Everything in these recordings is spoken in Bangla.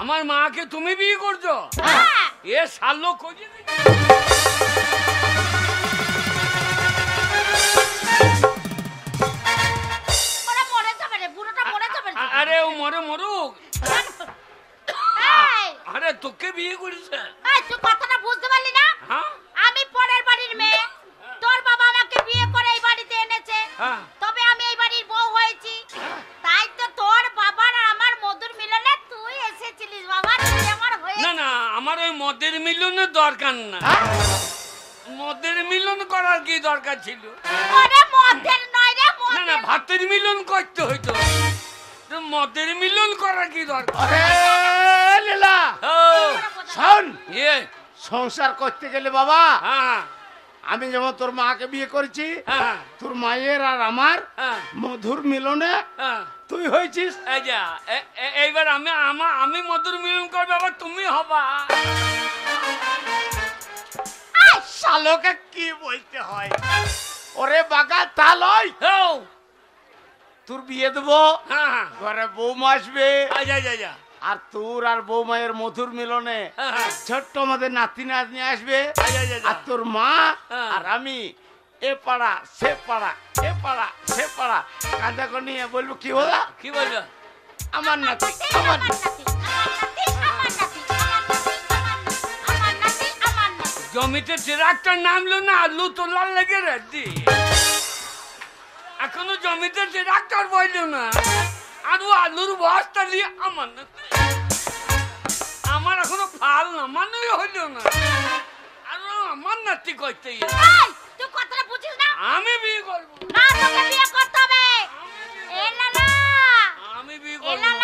আমার মাকে তুমি বিয়ে করছো? এ শালো খোঁজে আরে ও মরে মরুক। আরে তোকে বিয়ে করেছে? তুই কথাটা বুঝতে পারলি না? আমি পরের বাড়ির মেয়ে, তোর বাবা আমাকে বিয়ে করে এই বাড়িতে এনেছে, তবে আমি এই বাড়ির বউ হয়েছি। তাই তো তোর বাবার আর আমার মধুর মিলনে তুই এসেছিলিস বাবা, তুই আমার হয়ে। না না, আমার ওই মদের মিলনের দরকার না। মদের মিলন করার কি দরকার ছিল? ওরে মদের নয় রে, না না, ভাতের মিলন করতে হইতো, মদের মিলন করার কি দরকার? লীলা শোন, সংসার করতে গেলে বাবা আমি যেমন তোর মাকে বিয়ে করেছি, তোর মায়ের আর আমার মধুর মিলনে তুই হয়েছিস। এইবার আমি মধুর মিলন করবো, আবার তুমি হবা। শালোকে কি বলতে হয়? ওরে বাগা তা লয়, তোর বিয়ে দেবো, ঘরে বৌমা আসবে, আর তোর আর বৌমায়ের মধুর মিলনে ছোট্ট আমাদের নাতি নাতনি আসবে, আর তোর মা আর আমি এ পাড়া সে পাড়া, এ পাড়া সে পাড়া কাঁদা করে নিয়ে বলবো কি হলো, কি বলবো? আমার নাতি, আমার নাতি। জমিতে ট্রাক্টর নামলো না, আলু তোলার লেগে রেডি, এখনো জমিতে ট্রাক্টর বইলো না, আর আলুর বস্তা নিয়ে আমার নাতি। আমার এখনো ফাল নামানোই হইল না, আর আমার নাতি করতে। তুই কথাটা বুঝিস না? আমি বিয়ে করবো না, তোকে বিয়ে করতে হবে। আমি বিয়ে করবো।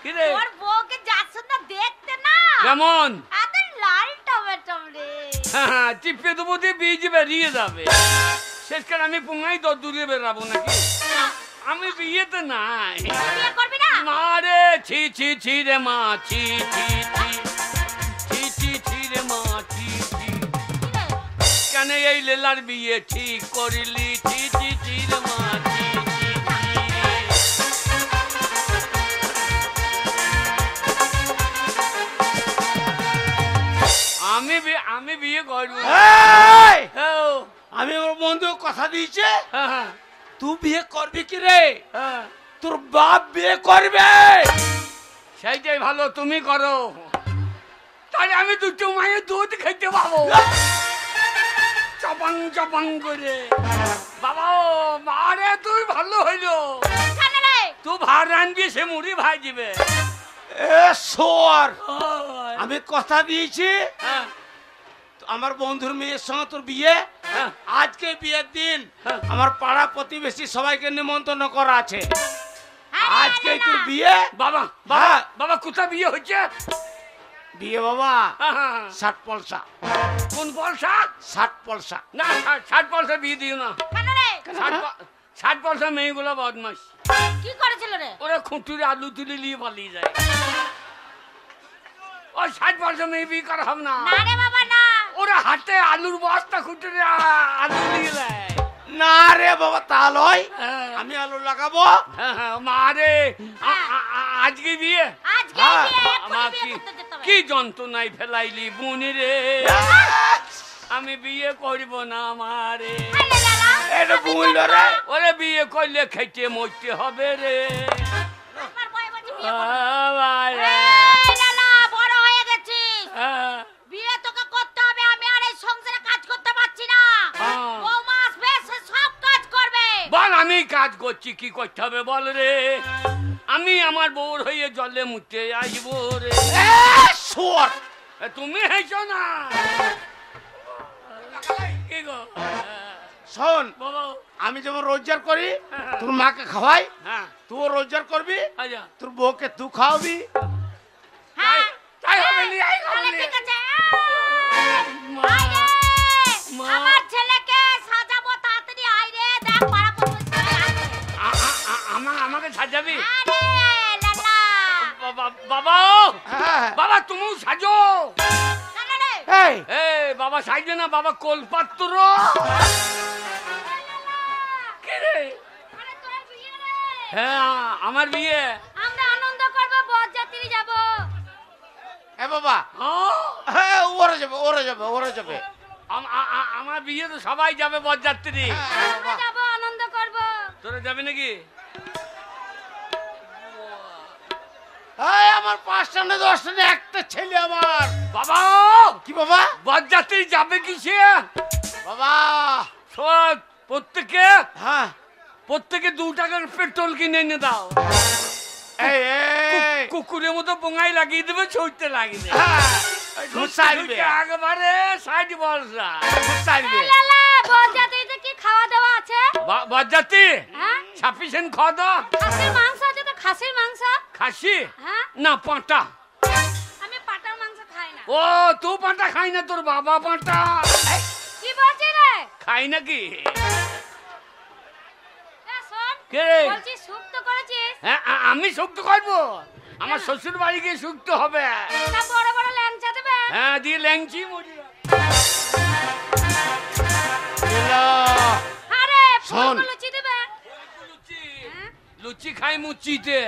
কি রে, তোর বউকে যাচ্ছ না দেখতে না? কেমন? আরে লাল টমেটো রে। হ্যাঁ, টিপে দেবো দিয়ে বীজ বেরিয়ে যাবে, শেষকাল আমি পুঙ্গাই তো দূরে বেরাবো নাকি? আমি বিয়েতে নাই। বিয়ে করবি না? মা রে, ছি ছি ছি রে মা, ছি ছি ছি ছি ছি ছি রে মা, ছি ছি। কেন এই লেলার বিয়ে ঠিক করিলি? ছি ছি ছি রে মা, ছি ছি। আমি বিয়ে করবো। আমি আমার বন্ধু কথা দিয়েছে, তুই বিয়ে করবি কি রে? তোর বাপ বিয়ে করবে। সেইটাই ভালো, তুমি করো, তাহলে আমি দুটো মায়ের দুধ খেতে পাবো চপাং চপাং করে। বাবা মারে তুই ভালো হইলো, তুই ভাত রানবি, সে মুড়ি ভাই দিবে। আমি কথা দিয়েছি আমার বন্ধুর মেয়ের সঙ্গে তোর বিয়ে, আজকে বিয়ের দিন আমার পাড়া প্রতিবেশী সবাইকে নিমন্ত্রণ করা আছে, আজকে তোর বিয়ে। বাবা বাবা বাবা কোথায় বিয়ে হচ্ছে? বিয়ে বাবা 60 পয়সা। কোন পয়সা? 60 পয়সা। না 60 পয়সা বিয়ে দিও না। 60 পয়সা মেয়েগুলো বদমাস। কি করেছিল রে? ওরা খুঁটুরে আলু তুলে নিয়ে পালিয়ে যায়, ওই 60 পয়সা মেয়ে বিয়ে করা হবে না। না রে বাবা না, ওরা হাতে আলুর বস্তা খুঁটুরে আলু নিয়ে যায়। না রে বাবা তা লয়, আমি আলু লাগাবো। মা রে, আজকে বিয়ে? কি যন্ত্রণায় ফেলাইলি বুনি রে, আমি বিয়ে করব না মারে। ওরে বিয়ে করলে খেতে মরতে হবে রে। বড় হয়ে গেছিস, বিয়ে তোকে করতে হবে। আমি আর এই সংসারে কাজ করতে পারছি না, বৌমা আসবে সে সব কাজ করবে। বল আমি কাজ করছি, কি করতে হবে বল রে? আমি আমার বউর হয়ে জলে মুতে আসবো রে। তুমি হেসো না, কি গো? শোন আমি যেমন রোজগার করি তোর মাকে খাওয়াই, তুই রোজগার করবি, তোর বউকে তুই খাওয়াবি। আমার ছেলেকে সাজাবো, তাড়াতাড়ি আয় রে। দেখ পাড়া প্রতিবেশী আমাকে সাজাবি? বাবা বাবা তুমি সাজো। বাবা সাজবে না, বাবা কোলপাত্র। হ্যাঁ আমার বিয়ে, আমরা আনন্দ করবো, বরযাত্রী যাব। হ্যাঁ বাবা, হ্যাঁ ওরা যাবে। আমার বিয়ে তো সবাই যাবে বরযাত্রী। আমরা যাবো, আনন্দ করব। তোরা যাবে নাকি? আমার 5টা না 10টা না একটা ছেলে আমার। বাবা কি বাবা? বরযাত্রী যাবে কিসে বাবা প্রত্যেকে? হ্যাঁ, প্রত্যেকে 2 টাকার পেট্রোল কিনে এনে দাও। কুকুরের মতো বোঙাই লাগিয়ে দেবে, ছুটতে লাগিয়ে দেবে। একবারে সাইড বলসা বরযাত্রীতে কি খাওয়া দাওয়া আছে? বরযাত্রী হ্যাঁ, সাফিসিয়েন্ট খাওয়া দাওয়া? খাসির মাংস আছে তো? খাসির মাংস? খাসি হ্যাঁ, না পাঁটা? আমি পাটার মাংস খাই না। ও তুই পাঁটা খাই না, তোর বাবা পাঁটা কি বলছিস রে? খাই নাকি? শোন, কে রে? বলছি শুক্ত করেছিস? হ্যাঁ, আমি শুক্ত করবো। আমার শ্বশুর বাড়ি গিয়ে শুক্ত হবে। না বড় বড় ল্যাংচা দেবে? হ্যাঁ, দিয়ে ল্যাংচি মরি। আরে শোন, লুচি দেবে? লুচি খাই মুচিতে।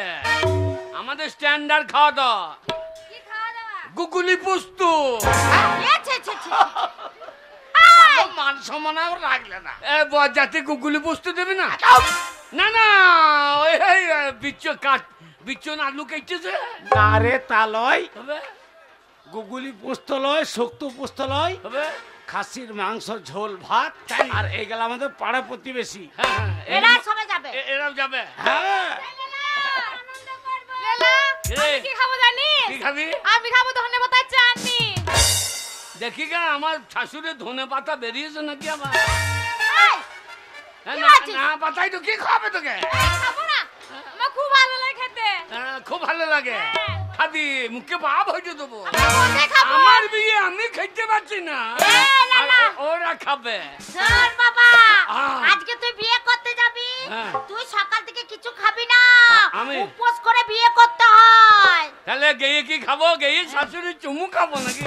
আমাদের স্ট্যান্ডার্ড খাওয়া দাওয়া। কি খাওয়া দাওয়া? গুগুলি পোস্ত। মান সম্মান রাখলে না। বরযাত্রী গুগুলি পোস্ত দেবে না? না না, ওই বিচ্ছন আলু কেটেছে না রে, তা লয়। হবে গুগুলি পোস্ত লয়, শক্ত পোস্ত লয়, হবে। খাসির মাংস ঝোল ভাত। আর এগুলো আমাদের পাড়া প্রতিবেশী। হ্যাঁ, এরা সবাই যাবে। এরাও যাবে। হ্যাঁ, আনন্দ করব। লেলা, আমি কি খাবো জানিস? কি খাবি? আমি খাবো ধনেপাতার চাটনি। দেখি গা, আমার শাশুড়ি ধনে পাতা বেরিয়েছে নাকি আবার? এই, না পাতাই তো কি খাবে তোকে? খাবো না, আমার খুব ভালো লাগে খেতে। খুব ভালো লাগে। হ্যাঁ। খাবি, মুখে ভাব হইতে দেবো। আমি খাবো। আমার বিয়ে আমি খেতে পারছি না, আর ওরা খাবে। শোন বাবা, আহ। আজকে তুই বিয়ে করতে যাবি, হ্যাঁ। তুই সকাল থেকে কিছু খাবি না, আমি? উপোস করে বিয়ে করতে হয়। তাহলে গেয়ে কি খাবো? গেয়ে শাশুড়ি চুমু খাবো নাকি?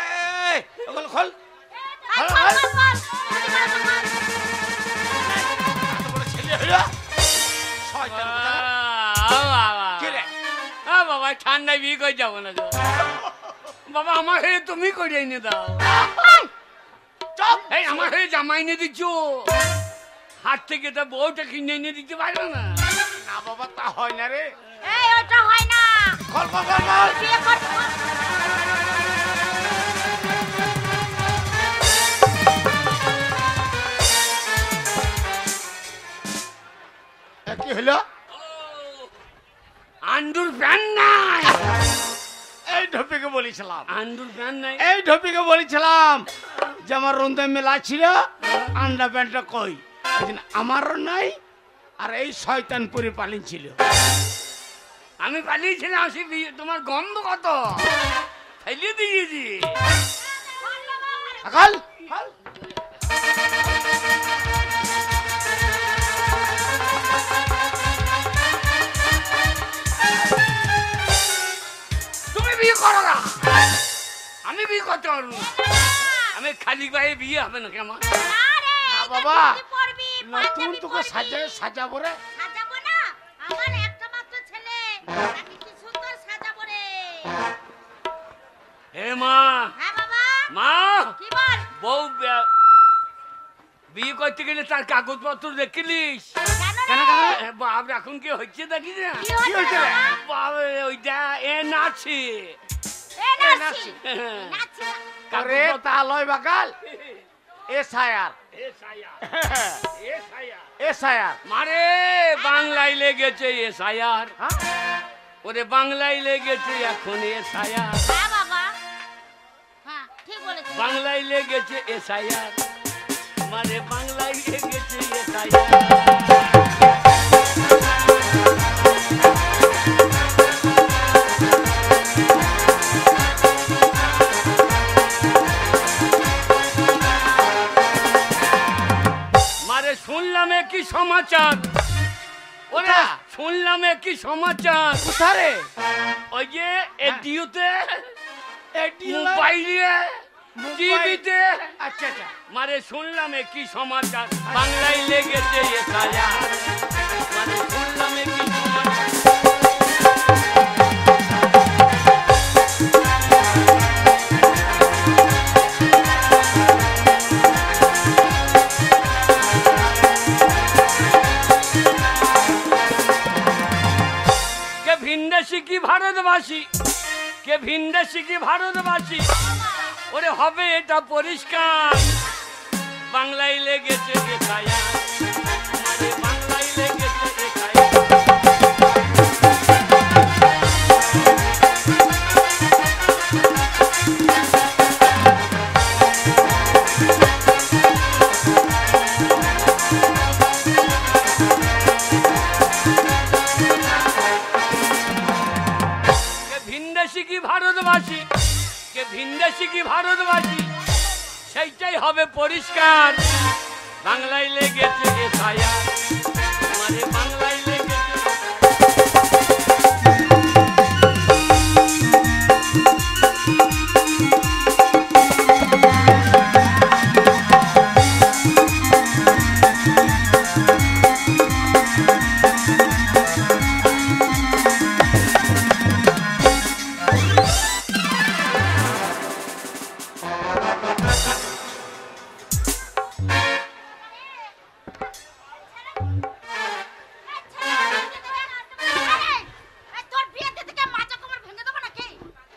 এই, ওগুলো খোল। এই, বল, বল, বল। ছেলে হইলো শয়তান কোথাকার। কি রে? বাবা ঠান্ডায় বিয়ে করে যাবো না গো। বাবা আমার হয়ে তুমি করে এনে দাও। চুপ। এই আমার হয়ে জামা এনে দিচ্ছ, হাত থেকে তা বউটা কিনে এনে দিতে পারবে না? না বাবা, তা হয় না রে। এই, ওটা হয় না। খোল খোল খোল খোল। বিয়ে করতে কি হলো? আন্ডুর প্যান্ট নাই। এই ঢপিকে বলেছিলাম, আন্ডুর প্যান্ট নাই। এই ঢপিকে বলেছিলাম যে আমার রন্দে মেলা ছিল, আন্ডা প্যান্টটা কই? আমারও নাই, আর এই শয়তান পরে পালিয়েছিল। আমি পালিয়েছিলাম, সে তোমার গন্ধ কত ফেলে দিয়েছি। আকাল তুমি বিয়ে করো না, আমি বিয়ে করতে পারবো না। আমি খালি গায়ে বিয়ে হবে না কেমন? না রে, না বাবা, তুই পড়বি, নতুন পাঞ্জাবি তোকে পরবি। সাজাবো রে। সাজাবো না, আমার একটা মাত্র ছেলে, তাকে কি সুন্দর সাজাবো রে। হে মা, হ্যাঁ বাবা, মা, কি বল? বউ বিয়ে করতে গেলে তার কাগজপত্র দেখিলিস? কেন রে? বাপ এখন কি হচ্ছে দেখি না? কি হয়েছে রে? বাবা ওইটা এ নাচি। এ নাচি, নাচি না। আরে তা লয় বাকাল, এসআইআর এসআইআর মারে বাংলায় লেগেছে এসআইআর। হ্যাঁ, ওরে বাংলায় লেগেছে এখন এসআইআর। হ্যাঁ বাবা, হ্যাঁ ঠিক বলেছিস। বাংলায় লেগেছে এসআইআর, মানে বাংলায় লেগেছে এসআইআর। মারে শুনলাম কি সমাচার, ওরা শুনলাম কি সমাচার। কোথারে? ওই যে এডিওতে, এডিও মোবাইলে, টিভিতে। আচ্ছা আচ্ছা, মারে শুনলাম কি সমাচার, বাংলায় লেগেছে এসআইআর। মারে শুনলাম কি সমাচার। ভিনদেশি কি ভারতবাসী, কে ভিনদেশি কি ভারতবাসী, ওরে হবে এটা পরিষ্কার। বাংলায় লেগেছে ছায়া, বাংলায় লেগেছে ছায়া। কি ভারতবাসী, কে ভিনদেশি কি ভারতবাসী, সেইটাই হবে পরিষ্কার। বাংলায় লেগেছে ছায়া, মানে বাংলায় লেগেছে।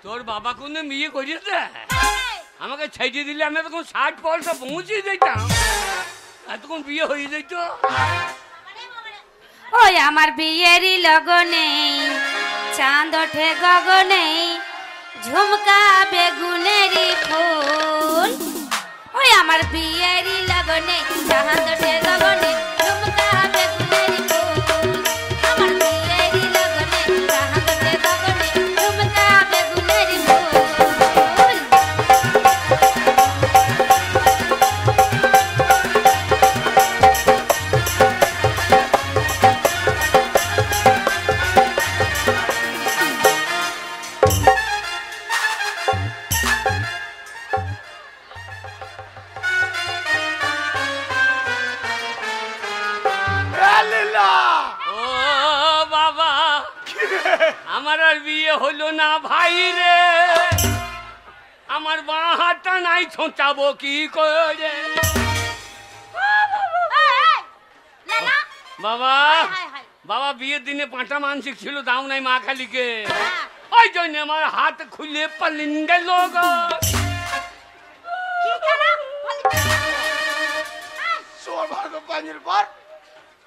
তোর বাবা কোন বিয়ে করিয়েছে, আমাকে ছেড়ে দিলে আমি তখন 60 পৌঁছে যেতাম, এতক্ষণ বিয়ে হয়ে যেত। ওই আমার বিয়েরই লগনে চাঁদ ওঠে গগনে, ঝুমকা বেগুনেরই ফুল। ওই আমার বিয়েরই লগনে চাঁদ ওঠে গগনে, ঝুমকা বেগুনেরই ফুল। আমার বিয়েরই লগনে চাঁদ ওঠে গগনে, ঝুমকা বেগুনেরই ফুল। আমার আর বিয়ে হলো না ভাই রে, আমার বাঁ হাতটা নাই, ছোঁচাবো কি করে। বাবা বাবা বিয়ের দিনে 5টা মানসিক ছিল, দাও নাই মা কালীকে, ওই জন্য আমার হাত খুলে পালিন গেল গো। পানির পর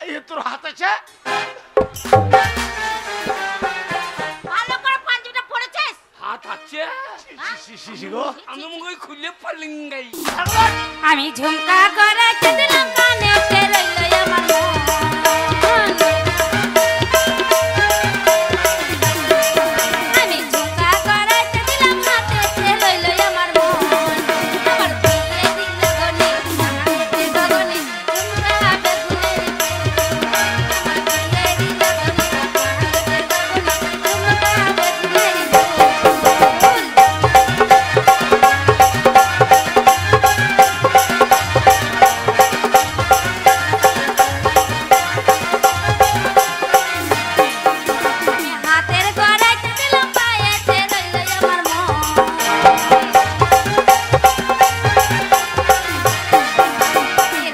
এই তোর হাত আছে, ভালো করে পাঞ্জাবিটা পরেছিস? হাত আছে আমি মুখে খুলে পালিন গাই। আমি ঝুমকা করে দিলাম কানে, রইল আমার মন। আমি ঝুমকা করে দিলাম হাতে, রইল আমার মন। আমার বিয়েরই লগনে চাঁদে গগনে, ঝুমকা বেগুনেরই ফুল। আমার বিয়েরই লগনে চাঁদে গগনে, ঝুমকা বেগুনেরই ফুল। হাতের গড়াইতে দিলাম পায়েতে, রইল আমার মন।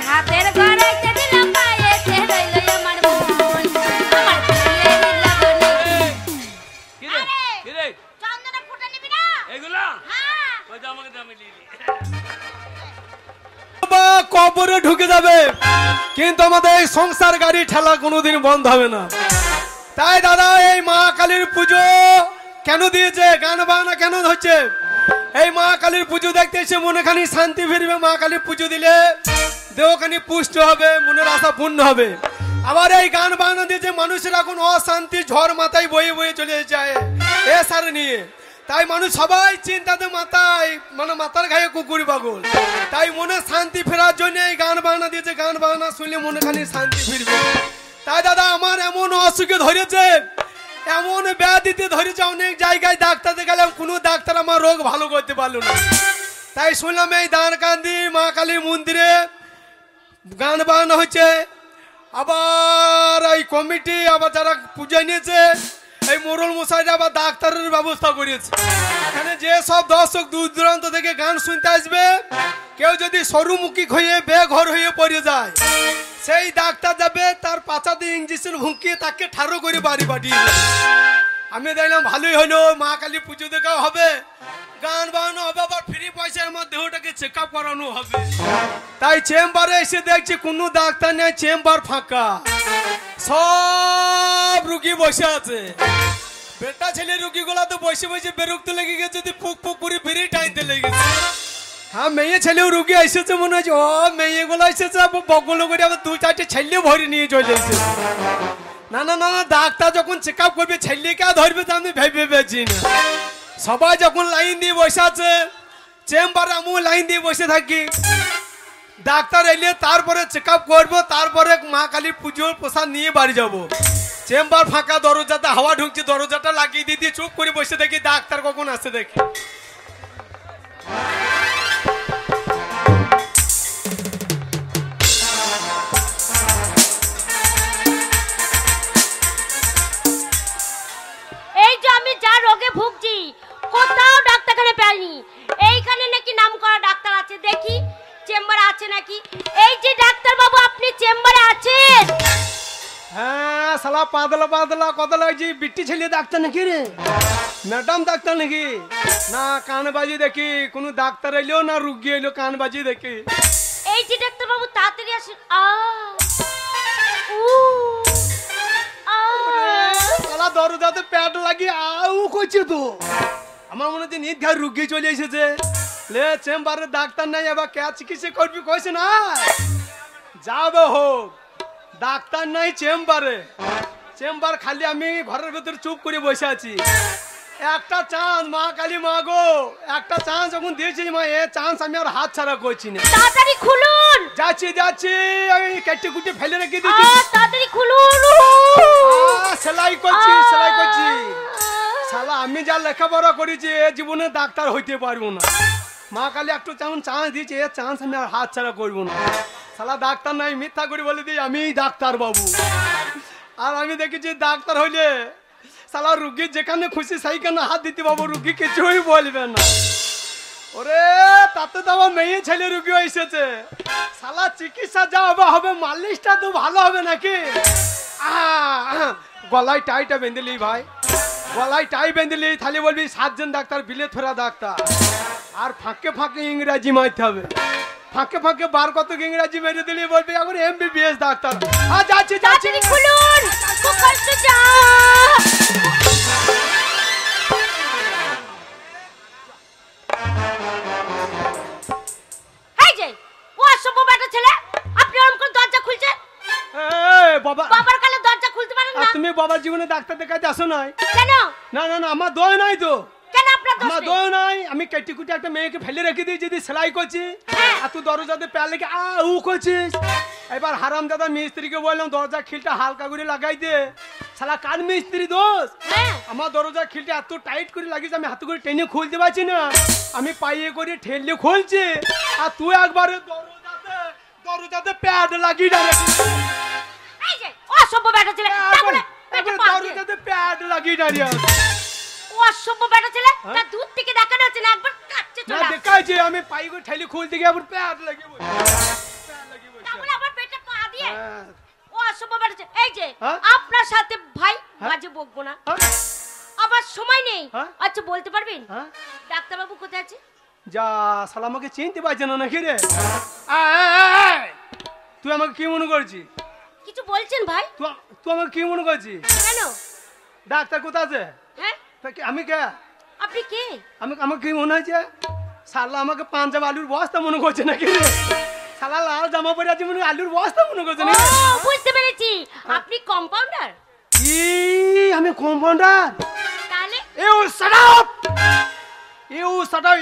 হাতের গড়াইতে দিলাম পায়েতে, রইল আমার মন। আমার বিয়েরই লগনে কি রে কি রে চন্দনা ফুটে নিবি না? এগুলা হ্যাঁ। ওই যে আমাকে দামে দিলি। কবরে ঢুকে যাবে, কিন্তু আমাদের এই সংসার গাড়ি ঠেলা কোনোদিন বন্ধ হবে না। তাই দাদা এই মা কালীর পুজো কেন দিয়েছে, গান বাজনা কেন হচ্ছে, এই মা কালীর পুজো দেখতে এসে মনে খানি শান্তি ফিরবে। মা কালীর পুজো দিলে দেহখানি পুষ্ট হবে, মনের আশা পূর্ণ হবে। আবার এই গান বাজনা দিয়েছে, মানুষের এখন অশান্তি ঝড় মাথায় বয়ে বয়ে চলে যায় এ সার নিয়ে। তাই মানুষ সবাই চিন্তাতে মাথায়, মানে মাথার গায়ে কুকুর পাগল। তাই মনে শান্তি ফেরার জন্য এই গান বাজনা দিয়েছে, গান বাজনা শুনলে মনে খানি শান্তি ফিরবে। তাই দাদা আমার এমন অসুখে ধরেছে, এমন ব্যাধিতে ধরেছে, অনেক জায়গায় ডাক্তার দেখালাম, কোনো ডাক্তার আমার রোগ ভালো করতে পারলো না। তাই শুনলাম এই দানকান্দি মা কালীর মন্দিরে গান বাজনা হচ্ছে। আবার এই কমিটি, আবার যারা পূজা নিয়েছে, এই মোড়ল মশাইরা আবার ডাক্তারের ব্যবস্থা করেছে। এখানে যে সব দর্শক দূর দূরান্ত থেকে গান শুনতে আসবে, কেউ যদি সরুমুখী হয়ে বেঘর হয়ে পড়ে যায়, সেই ডাক্তার যাবে, তার পাছাতে ইঞ্জেকশন ভুঁকিয়ে তাকে ঠাড়ো করে বাড়ি পাঠিয়ে দেবে। আমি দেখলাম ভালোই হলো, মা কালী পুজো দেখাও হবে, গান বাজানো হবে, আবার ফ্রি পয়সায় আমার দেহটাকে চেক আপ করানো হবে। তাই চেম্বারে এসে দেখছি কোনো ডাক্তার নেই, চেম্বার ফাঁকা, সব রুগী বসে আছে। বেটা ছেলে রুগীগুলা তো বসে বসে বিরক্ত লেগে গেছে, পুক পুক করে ফিরে টাইতে লেগেছে। হ্যাঁ, মেয়ে ছেলেও রুগী এসেছে মনে হচ্ছে, ও মেয়েগুলো এসেছে বগল করে আবার 2-4টে ছেলে ভরে নিয়ে চলে এসেছে। না না না, ডাক্তার যখন চেক আপ করবে ছেলেকে ধরবে তো আমি ভেবে পেয়েছি না। সবাই যখন লাইন দিয়ে বসে আছে, চেম্বারে আমিও লাইন দিয়ে বসে থাকি। ডাক্তার এলে তারপরে চেক আপ করবো, তারপরে মা কালীর পুজোর প্রসাদ নিয়ে বাড়ি যাবো। চেম্বার ফাঁকা, দরজাতে হাওয়া ঢুকছে, দরজাটা লাগিয়ে দিয়ে চুপ করে বসে দেখি ডাক্তার কখন আসে দেখি। এই যে আমি যা রোগে ভুগছি কোথাও ডাক্তারখানে পাইনি, এইখানে নাকি নাম করা ডাক্তার আছে, দেখি চেম্বারে আছে নাকি। এই যে ডাক্তার বাবু, আপনি চেম্বারে আছেন? হ্যাঁ, শালা পাতলা পাতলা কথা লাগছে, বিটি ছেলে ডাক্তার নাকি রে? ম্যাডাম ডাক্তার নাকি? না, কান বাজি দেখি, কোনো ডাক্তার এলো না রুগী এলো, কান বাজি দেখি। এই যে ডাক্তার বাবু তাড়াতাড়ি আসেন। শালা দরজাতে প্যাড লাগিয়ে আউ করছে তো, আমার মনে হচ্ছে নিজ ঘর রুগী চলে এসেছে। লে চেম্বারে ডাক্তার নাই, আবার কে চিকিৎসা করবি কইছে না, যাবে হোক, ডাক্তার নাই চেম্বারে। চেম্বার খালি, আমি ঘরের ভিতরে চুপ করে বসে আছি। একটা চান্স, মা কালী মা গো, একটা চান্স যখন দিয়েছি মা, এ চান্স আমি আর হাত ছাড়া করছি না। তাড়াতাড়ি খুলুন। যাচ্ছি যাচ্ছি, আমি কেটে কুটে ফেলে রেখে দিচ্ছি। তাড়াতাড়ি খুলুন। সেলাই করছি সেলাই করছি। শালা আমি যা লেখাপড়া করেছি এ জীবনে ডাক্তার হইতে পারবো না। মা কালী একটু চান্স দিয়েছে, এ চান্স আমি আর হাত ছাড়া করবো না। শালা ডাক্তার নাই, মিথ্যা করে বলে দিই আমি ডাক্তার বাবু। আর আমি দেখেছি ডাক্তার হইলে শালা রুগী যেখানে খুশি সেইখানে হাত দিতে পাবো, রুগী কিছুই বলবে না। ওরে তাতে তো আমার মেয়ে ছেলে রুগী এসেছে, শালা চিকিৎসা যা হবে মালিশটা তো ভালো হবে নাকি। গলায় টাইটা বেঁধেলি ভাই, গলায় টাই বেঁধেলি, তাহলে বলবি 7 জন ডাক্তার বিলে থোরা ডাক্তার। আর ফাঁকে ফাঁকে ইংরাজি মারতে হবে, ফাঁকে ফাঁকে বার কত ইংরাজি মেরে দিলি বলবি এখন MBBS ডাক্তার। যাচ্ছি যাচ্ছি। খুলুন। এই যে ও অসভ্য বেটা ছেলে, আপনি ওরকম করে দরজা খুলছেন? বাবা, বাবার কালে দরজা খুলতে পারেন না? তুমি বাবার জীবনে ডাক্তার দেখাতে আসো নাই কেন? না না না, আমার দোষ নাই তো। কেন আপনার দোষ আমার নেই? দোষ নাই, আমি কেটে কুটে একটা মেয়েকে ফেলে রেখে দিই, যদি সেলাই করছি আর তুই দরজাতে প্যার লেগে উ করছিস। এবার হারামজাদা মিস্ত্রিকে বললাম দরজা খিলটা হালকা করে লাগাই দে, শালা কার মিস্ত্রি দোষ? আমার দরজা খিলটা এত টাইট করে লাগিয়েছে, আমি হাতে করে টেনে খুলতে পারছি না, আমি পাইয়ে করে ঠেললে খুলছি, আর তুই একবারে দরজাতে প্যাড লাগিয়ে ডাকিস। এই যে অসভ্য বেটা ছেলে, দরজাতে প্যাড লাগিয়ে দাঁড়িয়ে অসভ্য বেটা ছেলে, তা দূর থেকে দেখানো হচ্ছে না, একবার কাছে না চলে দেখাইছে, আমি পাই করে ঠেলে খুলতে গিয়ে আবার প্যাড লাগিয়ে বসে, তারপরে আবার পেটে পা দিয়ে ও অসভ্য বেটা ছেলে। এই যে আপনার সাথে ভাই বাজে বকবো না, আবার সময় নেই। আচ্ছা বলতে পারবেন ডাক্তার বাবু কোথায় আছে? যা শালা আমাকে চিনতে পারছে না নাকি রে? তুই আমাকে কি মনে করছিস? কিছু বলছেন ভাই? তুই আমাকে কি মনে করছিস? কেন? ডাক্তার কোথায় আছে? হ্যাঁ আমি কে? আপনি কে? আমাকে কি মনে হয়েছে? শালা আমাকে পাঞ্জাব আলুর বস্তা মনে করছে নাকি রে? শালা লাল জামা পরে আছে মনে আলুর বস্তা মনে করছে নাকি? বুঝতে পেরেছি, আপনি কম্পাউন্ডার। কি আমি কম্পাউন্ডার? তাহলে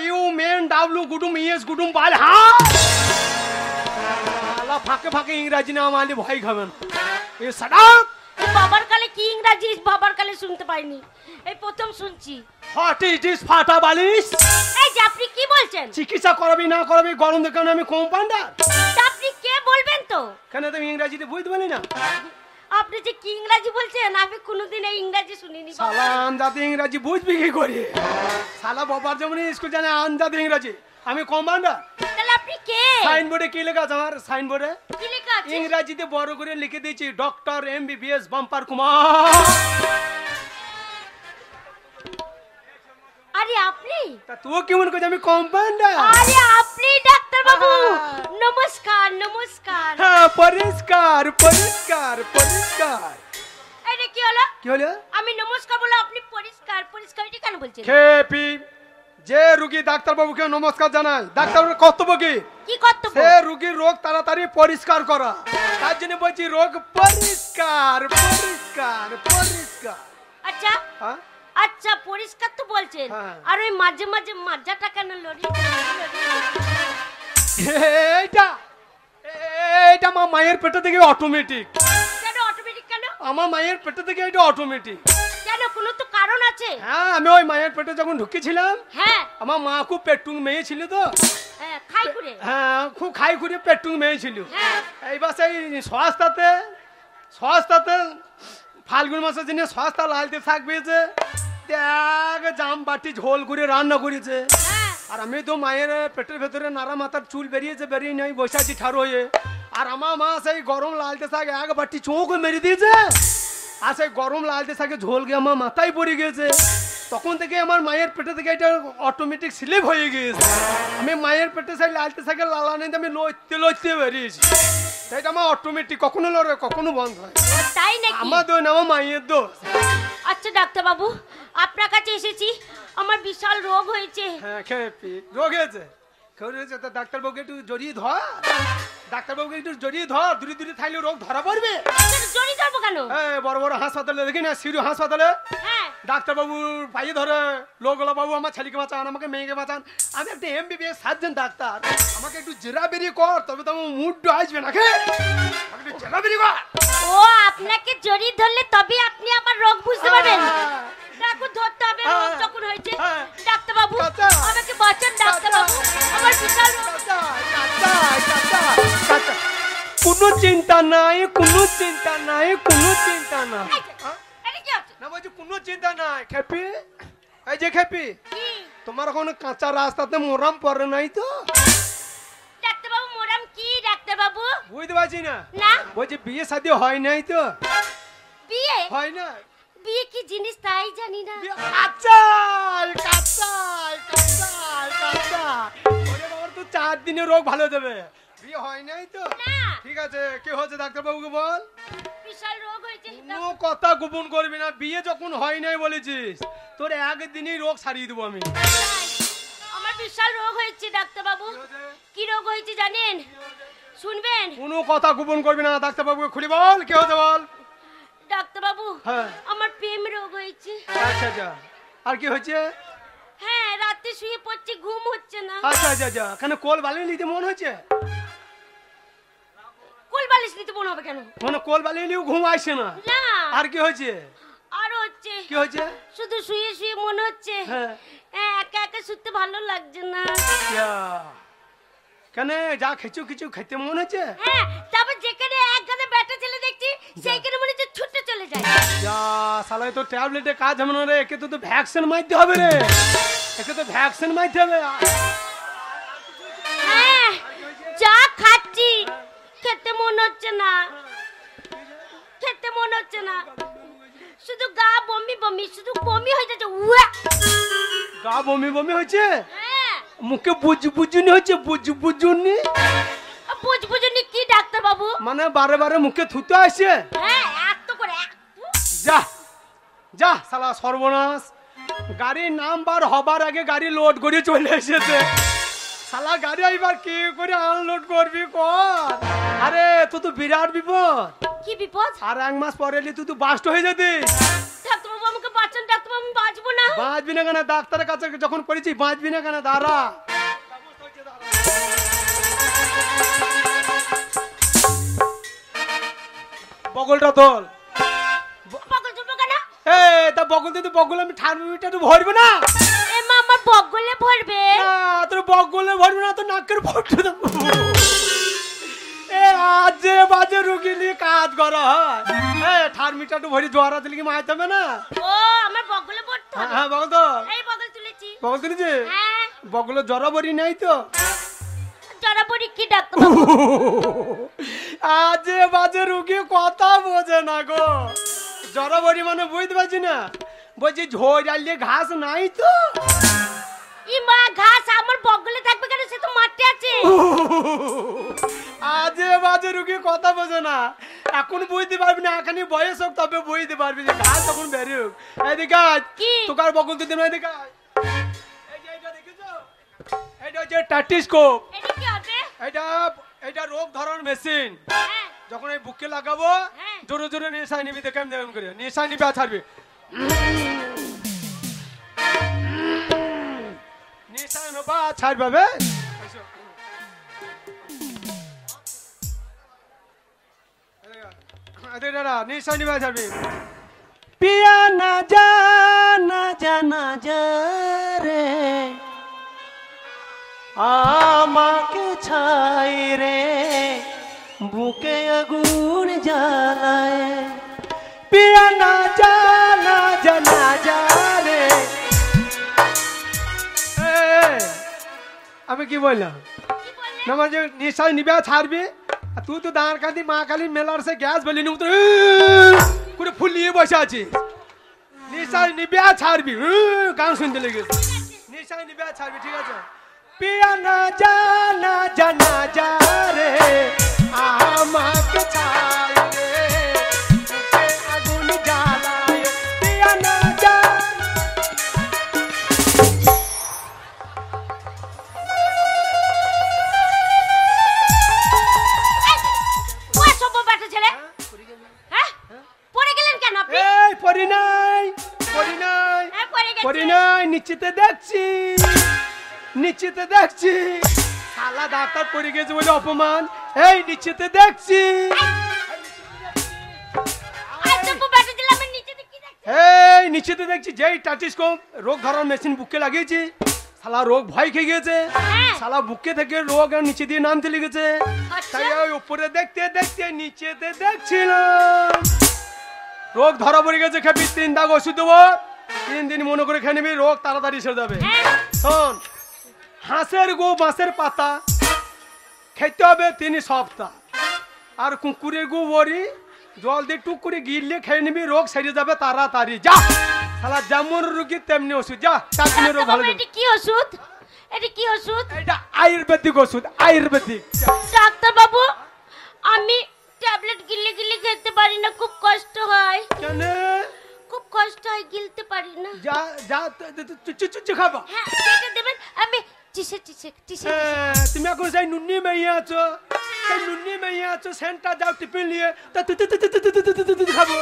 ইউ মেন ডাব্লু গুডুম ইএস গুডুম বাল ফাঁকে ফাঁকে ইংরাজি না মারলে ভয় খাবেন। বাবার কালে কি ইংরাজি বাবার কালে শুনতে পাইনি, এই প্রথম শুনছি। হোয়াট ইজ দিস ফাটা বালিশ? এই যে আপনি কি বলছেন? চিকিৎসা করাবি না করাবি গরম দেখানো আমি কম্পাউন্ডার। আপনি কে বলবেন তো? কেন তুমি ইংরাজিতে বুঝতে পারলি না? আপনি যে কি ইংরাজি বলছেন আমি কোনোদিন এই ইংরাজি শুনিনি। শালা আনজাতে ইংরাজি বুঝবি কি করে? শালা বাবার যেমন স্কুল জানে আনজাতে ইংরাজি, আমি কম্পাউন্ডার। তাহলে আপনি কে? সাইনবোর্ডে কি লেখা আছে? আমার সাইনবোর্ডে কি লেখা আছে? ইংরাজিতে বড় করে লিখে দিয়েছি ডক্টর MBBS বাম্পার কুমার। তা তুই কেমন করছিস? আমি কম্পাউন্ডার। আরে আপনি ডাক্তার বাবু, নমস্কার নমস্কার। হ্যাঁ, পরিষ্কার পরিষ্কার পরিষ্কার। আরে কি হলো? কি হলো? আমি নমস্কার বলে আপনি পরিষ্কার পরিষ্কার এটা কেন বলছেন? খেপি, যে রোগী ডাক্তার বাবুকে নমস্কার জানায়, ডাক্তারের কর্তব্য কি? কি কর্তব্য? সে রোগীর রোগ তাড়াতাড়ি পরিষ্কার করা। তার জন্য বলছি রোগ পরিষ্কার পরিষ্কার পরিষ্কার। আচ্ছা হ্যাঁ, আচ্ছা পরিষ্কার তো বলছেন, হ্যাঁ। আর ওই মাঝে মাঝে মাজাটা কেন লড়ি? এইটা এইটা আমার মায়ের পেটে থেকে অটোমেটিক। কেন অটোমেটিক কেন? আমার মায়ের পেটে থেকে এটা অটোমেটিক। কেন, কোনো তো কারণ আছে? হ্যাঁ, আমি ওই মায়ের পেটে যখন ঢুকেছিলাম, হ্যাঁ আমার মা খুব পেটুং মেয়ে ছিল তো। হ্যাঁ, খাই করে। হ্যাঁ, খুব খাই খুঁড়ে পেটুং মেয়ে ছিল। হ্যাঁ। এইবার সেই সস্তাতে ফাল্গুন মাসের দিনে সস্তা লালতে শাক পেয়েছে, দেখ জাম বাটি ঝোল করে রান্না করেছে। হ্যাঁ। আর আমি তো মায়ের পেটের ভেতরে নাড়া মাথার চুল বেরিয়েছে, বেরিয়ে নাই, বসে আছি ঠাড়ো হয়ে। আর আমার মা সেই গরম লালতে শাক এক বাটি চোখ মেরে দিয়েছে, আর সেই গরম লালতে শাকে ঝোল গিয়ে আমার মাথায় পড়ে গিয়েছে। তখন থেকে আমার মায়ের পেটে থেকে এটা অটোমেটিক স্লিপ হয়ে গিয়েছে। আমি মায়ের পেটে সেই লালতে শাকের লালা নেই, আমি লইতে লইতে বেরিয়েছি। সেটা আমার অটোমেটিক, কখনো লড়ে কখনো বন্ধ হয়। তাই নাকি? আমার দোষ না, আমার মায়ের দোষ। আচ্ছা ডাক্তার বাবু, আপনার কাছে এসেছি, আমার বিশাল রোগ হয়েছে। হ্যাঁ, খেপি রোগ হয়েছে, খেয়েছে তো ডাক্তারবাবুকে একটু জড়িয়ে ধর। ডাক্তারবাবুকে একটু জড়িয়ে ধর, দূরে দূরে থাকলে রোগ ধরা পড়বে। জড়িয়ে ধরবো কেন? হ্যাঁ, বড় বড় হাসপাতালে দেখি না, সিরু হাসপাতালে হ্যাঁ। ডাক্তারবাবুর পাইয়ে ধরে লোকগুলো, বাবু আমার ছেলেকে বাঁচান, আমাকে মেয়েকে বাঁচান। আমি একটা MBBS সার্জন ডাক্তার, আমাকে একটু জেরা বেরিয়ে কর, তবে তো আমার মুড আসবে না। আমাকে একটু জেরা বেরিয়ে কর। ও, আপনাকে জড়িয়ে ধরলে তবে আপনি আমার রোগ বুঝতে পারবেন। ডাক্তার ধরতে হবে, রোগ যখন হয়েছে। ডাক্তার বাবু, আমাকে বাঁচান ডাক্তার বাবু, আমার বিশাল রোগ। কোনো চিন্তা নাই, কোনো চিন্তা নাই, কোনো চিন্তা নাই। আরে কি হচ্ছে? না বলছি কোনো চিন্তা নাই। খেপি, এই যে খেপি, কি? তোমার এখন কাঁচা রাস্তাতে মোরাম পড়ে নাই তো? ডাক্তার বাবু, মোরাম কি ডাক্তার বাবু? বুঝতে পারছি না। না। বলছি বিয়ে শাদী হয় নাই তো? বিয়ে? হয় না। বিয়ে কি জিনিস তাই জানি না। কাঁচাই কাঁচাই কাঁচাই কাঁচাই। ওরে বাবার তো 4 দিনে রোগ ভালো যাবে। বিয়ে হয় নাই তো? না। ঠিক আছে, কি হচ্ছে ডাক্তারবাবুকে বল। বিশাল রোগ হয়েছে। কোনো কথা গোপন করবি না, বিয়ে যখন হয় নাই বলেছিস, তোর একদিনই রোগ সারিয়ে দেবো আমি। আমার বিশাল রোগ হয়েছে ডাক্তার বাবু। কি রোগ হয়েছে জানেন? শুনবেন? কোনো কথা গোপন করবি না, ডাক্তারবাবুকে খুলে বল কি হচ্ছে বল। ডাক্তার বাবু, হ্যাঁ। আমার প্রেম রোগ হয়েছে। আচ্ছা আচ্ছা, আর কি হচ্ছে? হ্যাঁ, রাতে শুয়ে পড়ছি, ঘুম হচ্ছে না। আচ্ছা আচ্ছা আচ্ছা, কেন কোল বালি নিতে মন হচ্ছে? কোল বালিশ নিতে মনে হবে কেন? কোনো কোল বালি নিয়েও ঘুম আসছে না? না। আর কি হচ্ছে? আর হচ্ছে, কি হচ্ছে? শুধু শুয়ে শুয়ে মনে হচ্ছে হ্যাঁ। একা একা শুতে ভালো লাগছে না। ইয়া, কেন যা খেয়েছো কিছু খেতে মন হচ্ছে? হ্যাঁ, তারপর যেখানে এক গাদা ব্যাটা ছেলে দেখছি সেইখানে মনে হচ্ছে ছুটে চলে যায়। যা শালা, তো ট্যাবলেটে কাজ হবে না রে, একে তো ভ্যাকসিন মারতে হবে রে, একে তো ভ্যাকসিন মারতে হবে। হ্যাঁ, যা খাচ্ছি খেতে মন হচ্ছে না, খেতে মন হচ্ছে না, শুধু গা বমি বমি, শুধু বমি হয়ে যাচ্ছে। উয়া! গা বমি বমি হচ্ছে, হ্যাঁ। মুখে বুজুনি হচ্ছে, বুজুনি বুঝবুঝুনি কি ডাক্তার বাবু? মানে বারে বারে মুখে থুতে আসছে। হ্যাঁ, এত করে যা যা শালা, সর্বনাশ। গাড়ির নাম্বার হবার আগে গাড়ি লোড করে চলে এসেছে। শালা গাড়ি এবার কি করে আনলোড করবি কর? আরে তুই তো বিরাট বিপদ। কি বিপদ? আর 1 মাস পরে এলি তুই তো বাস্ট হয়ে যেতি। ডাক্তার বাবু আমাকে বাঁচান ডাক্তার বাবু, আমি বাঁচবো না। বাঁচবি না কেন? ডাক্তারের কাছে যখন পড়েছি বাঁচবি না কেন? দাঁড়া, বগলটা তোল। বগল তুলবো কেন? তা বগল দিতে বগল আমি থার্মোমিটার ভরবো না? এ মা, আমার বগলে ভরবে। তোর বগলে ভরবো না, তোর নাকের ফটো দেবো। আজে বাজে রুগী নিয়ে কাজ করা হয়। থার্মোমিটারটা ভরি জোয়ারা দিলে কি মাইতে হবে না? ও, আমার বগলে ভরতে হবে। হ্যাঁ, বগল তো এই বগল তুলেছি। বগল তুলেছি। হ্যাঁ। বগলে জরাবরি নাই তো? জরাবরি কি ডাক্তার বাবু? আজে বাজে রুগী কথা বোঝে না গো। জরাবরি মানে বুঝতে পারছি না, বলছি ঝোড় আলিয়ে ঘাস নাই তো? ইমা ঘাস আমার বগলে থাকবে কেন? সে তো মাঠে আছে। আজে বাজে রুগী কথা বোঝে না, এখন বুঝতে পারবি না, এখানে বয়স হোক তবে বুঝতে পারবি যে ঘাস তখন বেরিয়ে হোক। এদিকে তোকার বগল দিতে না, এদিকে এইটা দেখেছো, এইটা হচ্ছে টাটিস্কোপ। এটা রোগ ধরার মেশিন। যখন এই বুকে লাগাবো জোরে জোরে নিঃশ্বাস নিবি, দেখে আমি দেখুন করে নিঃশ্বাস নিবি আর ছাড়বি, নিঃশ্বাস নেবা আর ছাড়বে। নিঃশ্বাস নিবা ছাড়বি। পিয়া না যা না যা না যা রে আমাকে ছাই রে, বুকে আগুন জ্বালায়। পিয়া না যা না যা না যা রে। আমি কি বললাম না, মানে নিশ্চয় নিবে ছাড়বি। তুই তো দাঁড় কাঁদি মা কালী মেলার সে গ্যাস বলি করে ফুলিয়ে বসে আছিস। নিশ্চয় নিবে ছাড়বি, গান শুনতে লেগেছে। নিশ্চয় নিবে ছাড়বি, ঠিক আছে? পিয়া না যা না যা না যা রে আমাকে ছাই রে, বুকে আগুন জ্বালায়। পিয়া না যা। নিশ্চিতে দেখছি, নিশ্চিতে দেখছি। শালা ডাক্তার পড়ে গেছে বলে অপমান। এই নিশ্চিতে দেখছি, এই নিশ্চিতে দেখছি। যেই টাটিস্কোপ রোগ ধরার মেশিন বুকে লাগিয়েছি, শালা রোগ ভয় খেয়ে গেছে। শালা বুকে থেকে রোগ আর নিচে দিয়ে নামতে লেগেছে। তাই ওই উপরে দেখতে দেখতে নিচেতে দেখছিলাম রোগ ধরা পড়ে গেছে। খেপি 3 দাগ ওষুধ দেবো, 3 দিন মনে করে খেয়ে নিবি, রোগ তাড়াতাড়ি সেরে যাবে। শোন, হাঁসের গো বাঁশের পাতা খেতে হবে 3 সপ্তাহ, আর কুকুরের গো বড়ি জল দিয়ে টুক করে গিললে খেয়ে নিবি, রোগ সেরে যাবে তাড়াতাড়ি। যা শালা, যেমন রোগী তেমনি ওষুধ। যা 4 দিনের রোগ ভালো। এটা কি ওষুধ? এটা কি ওষুধ? এটা আয়ুর্বেদিক ওষুধ, আয়ুর্বেদিক। ডাক্তার বাবু, আমি ট্যাবলেট গিলে গিলে খেতে পারি না, খুব কষ্ট হয়। কেন? খুব কষ্ট হয়, গিলতে পারি না। যা যা চুচু খাবা। হ্যাঁ, সেটা দেবেন। আমি টিসে টিসে টিসে। তুমি এখন সেই নুন্নি মেয়ে আছো, সেই নুন্নি মেয়ে আছো, সেন্টটা যাও টিফিন নিয়ে খাবো।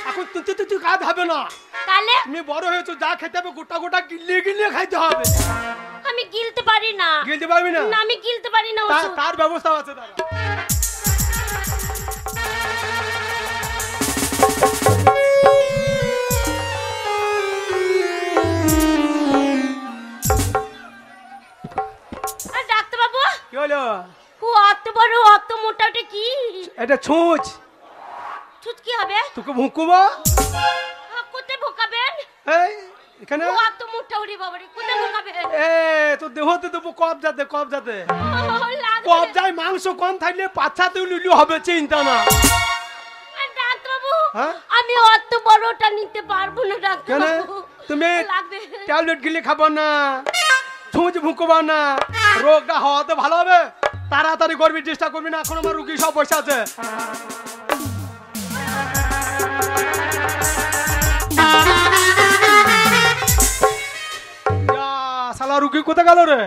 এখন তুই খাওয়াতে হবে না, তাহলে তুমি বড় হয়েছো, যা খেতে হবে গোটা গোটা গিলিয়ে গিলিয়ে খাইতে হবে। আমি গিলতে পারি না। গিলতে পারবি না? না, আমি গিলতে পারি না। তার ব্যবস্থা আছে তার। ডাক্তার বাবু, কি হলো? অত বড় অত মোটাটা কি? এটা ছুঁচ। ছুঁচ কি হবে? তোকে ভুঁকুবো। কোথায় ভোকাবেন? এই এখানে। অত মোটা উড়ি বাবারে, কোথায় ভোকাবেন? তো দেহতে দেবো কব যাতে, কব যাতে। কব যায়, মাংস কম থাকলে পাছাতে লুলু হবে, চিন্তা না। ডাক্তার বাবু, আমি অত বড়টা নিতে পারবো না ডাক্তার বাবু। তুমি ট্যাবলেট গিলে খাবো না, ছুঁচ ভুঁকবা না, রোগটা হওয়াতে ভালো হবে। তাড়াতাড়ি করবি, চেষ্টা করবি না। এখন আমার রুগী সব বসে আছে। শালা রুগী কোথায় গেল রে?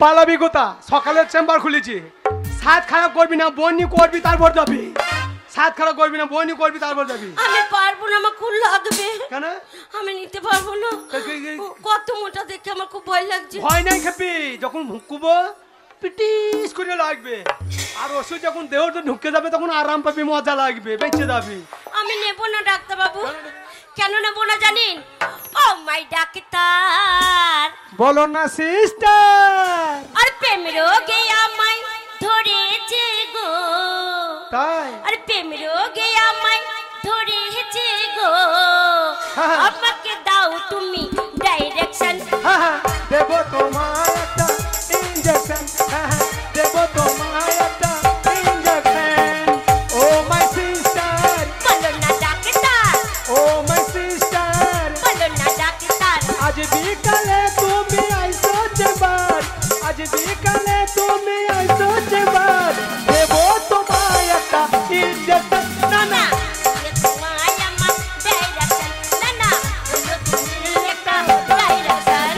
পালাবি কোথা? সকালে চেম্বার খুলেছি। সাত খারাপ করবি না, বনি করবি তারপর যাবি। সাত খারাপ করবি না, বনি করবি তারপর যাবি। আমি পারবো না, আমার খুব লাগবে। কেন? আমি নিতে পারবো না, কত মোটা দেখে আমার খুব ভয় লাগছে। ভয় নাই খেপি, যখন ভুঁকুবো পিটিস করে লাগবে, আর ওষুধ যখন দেহটা ঢুকে যাবে তখন আরাম পাবি, মজা লাগবে, বেঁচে যাবি। আমি নেবো না ডাক্তার বাবু। কেন নেবো না জানেন? ও মাই ডাক্তার, বলো না সিস্টার। আর প্রেম রোগে আমায় ধরেছে গো, তাই? আর প্রেম রোগে আমায় ধরেছে গো, আমাকে দাও তুমি ডাইরেকশন। দেব তোমায় একটা ইঞ্জেকশন, দেব তোমায় একটা ইঞ্জেকশন। ও মাই সিস্টার, বলো না ডাক্তার, ও মাই সিস্টার, বলো না ডাক্তার। আজ বিকালে তুমি আইসো যেবার, আজ বিকালে তুমি আইসো যেবার, দেব তোমায় একটা ইঞ্জেকশন। না না এ তোমায় আমার ডাইরেকশন, না না বলো তুমি একটা ডাইরেকশন।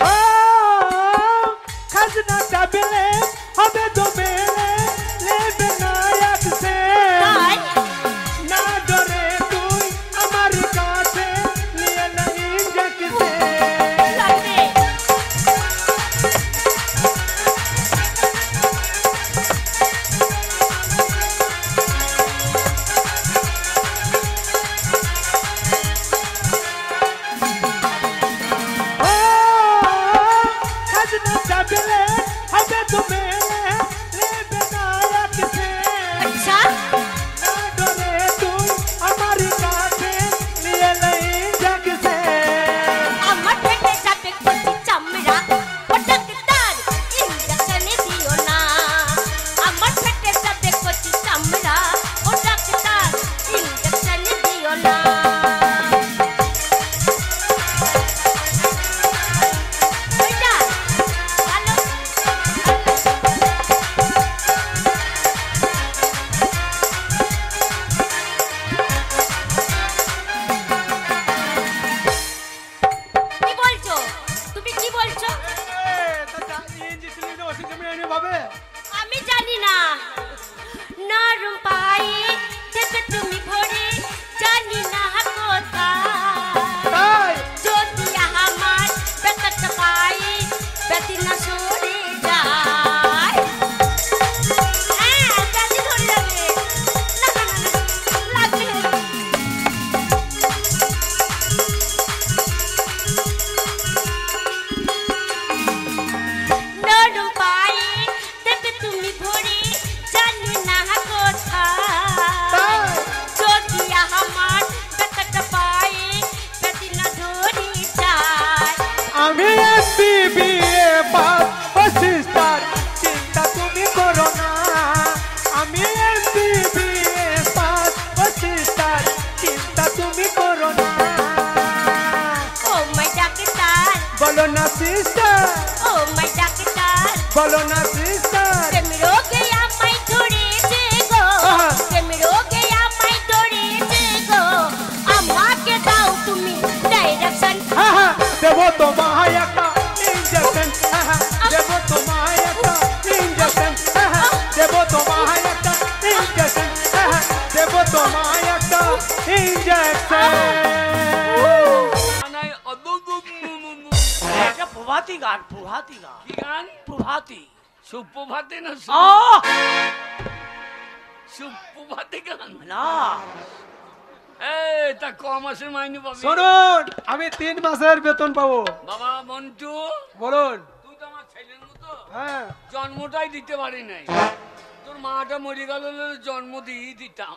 ও খাজনাটা বেলে হবে দমেলে, লেবে না একসে। তাই না ডরে তুই আমার কাছে, নিয়ে না ইঞ্জেকশন। লাগবে। ও খাজনাটা বেলে হবে দমেলে, লেবে না একসে। আচ্ছা না ডরে তুই আমার কাছে, নিয়ে না ইঞ্জেকশন। আমার পেটে যাবে কচি চামড়া, ও ডাক্তার ইঞ্জেকশন দিও না। আমার পেটে যাবে কচি চামড়া, ও ডাক্তার ইঞ্জেকশন দিও না। ওইটা ভালো। কি বলছো তুমি, কি বলছো? আমি জানি না। নরম পায়ে যেতে তুমি ভরে, জানি না কোথায়। যদি আমার ব্যথাটা পায়ে, ব্যথি না সরে যায়। হ্যাঁ, ব্যথি ধরে যাবে। না, না, না, লাগবে। নরম পায়ে যেতে তুমি ভরে, জানি না কোথায়। যদি আমার ব্যথাটা পায়ে, ব্যথি না ধরে যায়। আমি বিবিএ পাস, ও সিস্টার চিন্তা তুমি করো না। আমি বিবিএ পাস, ও সিস্টার চিন্তা তুমি করো না। ও মাই ডাক্তার, বলো না সিস্টার, ও মাই ডাক্তার, বলো না সিস্টার। প্রেম রোগে আমায় ধরেছে গো, প্রেম রোগে আমায় ধরেছে গো। আমাকে দাও তুমি ডাইরেকশন। দেব তোমায় একটা ইঞ্জেকশন, দেব তোমায় একটা ইঞ্জেকশন, দেব তোমায় একটা ইঞ্জেকশন, দেব তোমায় একটা ইঞ্জেকশন। নাই এটা প্রভাতী গান, প্রভাতী গান, কি গান? প্রভাতী। সুপ্রভাতে না আহ! সুপ্রভাতে গান না এই তা ক মাসের মাইনে পাবি? শুনুন, আমি 3 মাসের বেতন পাবো। বাবা মন্টু, বলুন। তুই তো আমার ছেলের মতো হ্যাঁ, জন্মটাই দিতে পারি নাই। তোর মাটা মরে গেল, জন্ম দিয়ে দিতাম।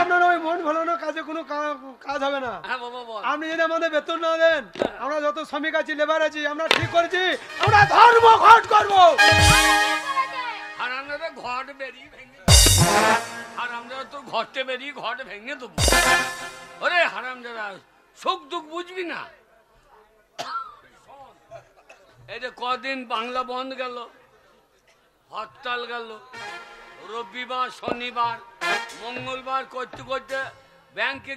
আপনার ওই মন ভোলানো কাজে কোনো কাজ হবে না। হ্যাঁ বাবা বল। আপনি যদি আমাদের বেতন না দেন, আমরা যত শ্রমিক আছি, লেবার আছি, আমরা ঠিক করেছি আমরা ধর্ম ঘট করবো। হারামদাদা ঘট বেরিয়ে ভেঙে, হারামদাদা তোর ঘরতে বেরিয়ে ঘট ভেঙে দেবো। ওরে হারামদাদা, সুখ দুঃখ বুঝবি না। এটা কদিন বাংলা বন্ধ গেল, হরতাল গেল, রবিবার শনিবার মঙ্গলবার করতে করতে ব্যাংকে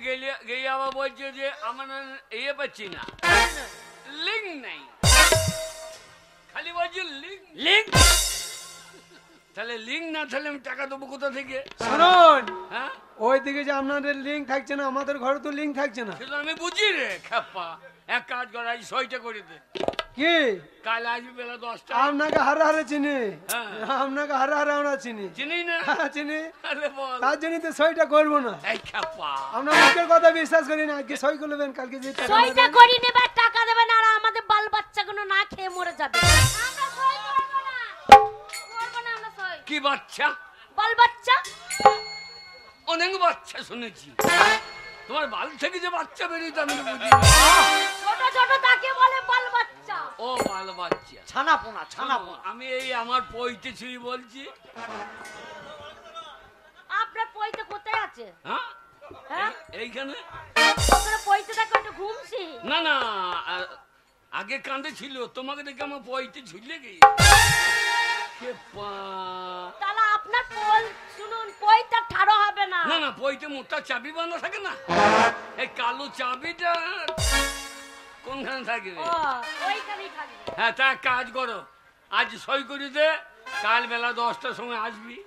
গিয়ে আবার বলছে যে আমার ইয়ে পাচ্ছি না, লিঙ্ক নেই। খালি বলছে লিঙ্ক লিঙ্ক। তাহলে লিঙ্ক না থাকলে আমি টাকা দেবো কোথা থেকে? শুনুন, হ্যাঁ ওইদিকে যে আপনাদের লিঙ্ক থাকছে না, আমাদের ঘরে তো লিঙ্ক থাকছে না। সেটা আমি বুঝি রে খেপা। এক কাজ কর, আজ সইটা করে দে। কি কাল আসবি বেলা 10টা। আপনাকে হারে হারে চিনি, হ্যাঁ। আপনাকে হারে হারে আমরা চিনি। চিনি না? হ্যাঁ, চিনি। আরে বল। তার জন্য তো সইটা করবো না। এই খেপা। আমরা মুখের কথা বিশ্বাস করি না। আজকে সই করবেন, কালকে যে টাকা সইটা দেবেন। করি নেবার টাকা দেবেন আর আমাদের বাল যাবে। আমরা সই করব না, করব না আমরা সই। কি বাচ্চা? বাল বাচ্চা। অনেক বাচ্চা শুনেছি, তোমার বাল থেকে যে বাচ্চা বেরিয়ে আমি বুঝি। ছোট ছোট তাকে বলে বাল বাচ্চা। ও বাল বাচ্চা, ছানা পোনা, ছানা পোনা। আমি এই আমার পইতেছি বলছি। আপনার পয়তে কোথায় আছে? হ্যাঁ হ্যাঁ, এইখানে। আপনার পয়তে দেখো একটু ঘুমছি। না না, আগে কাঁদে ছিল, তোমাকে দেখে আমার পইতে ঝুলে গিয়ে। তাহলে আপনার পোল শুনুন, পয়টা ঠাড়ো হবে না। না না, পইতে মোটা চাবি বাঁধা থাকে না, এই কালো চাবিটা কোনখানে থাকবে? ও ওইখানেই থাকবে। হ্যাঁ, তা কাজ করো, আজ সই করে দে, কাল বেলা 10টার সময় আসবি।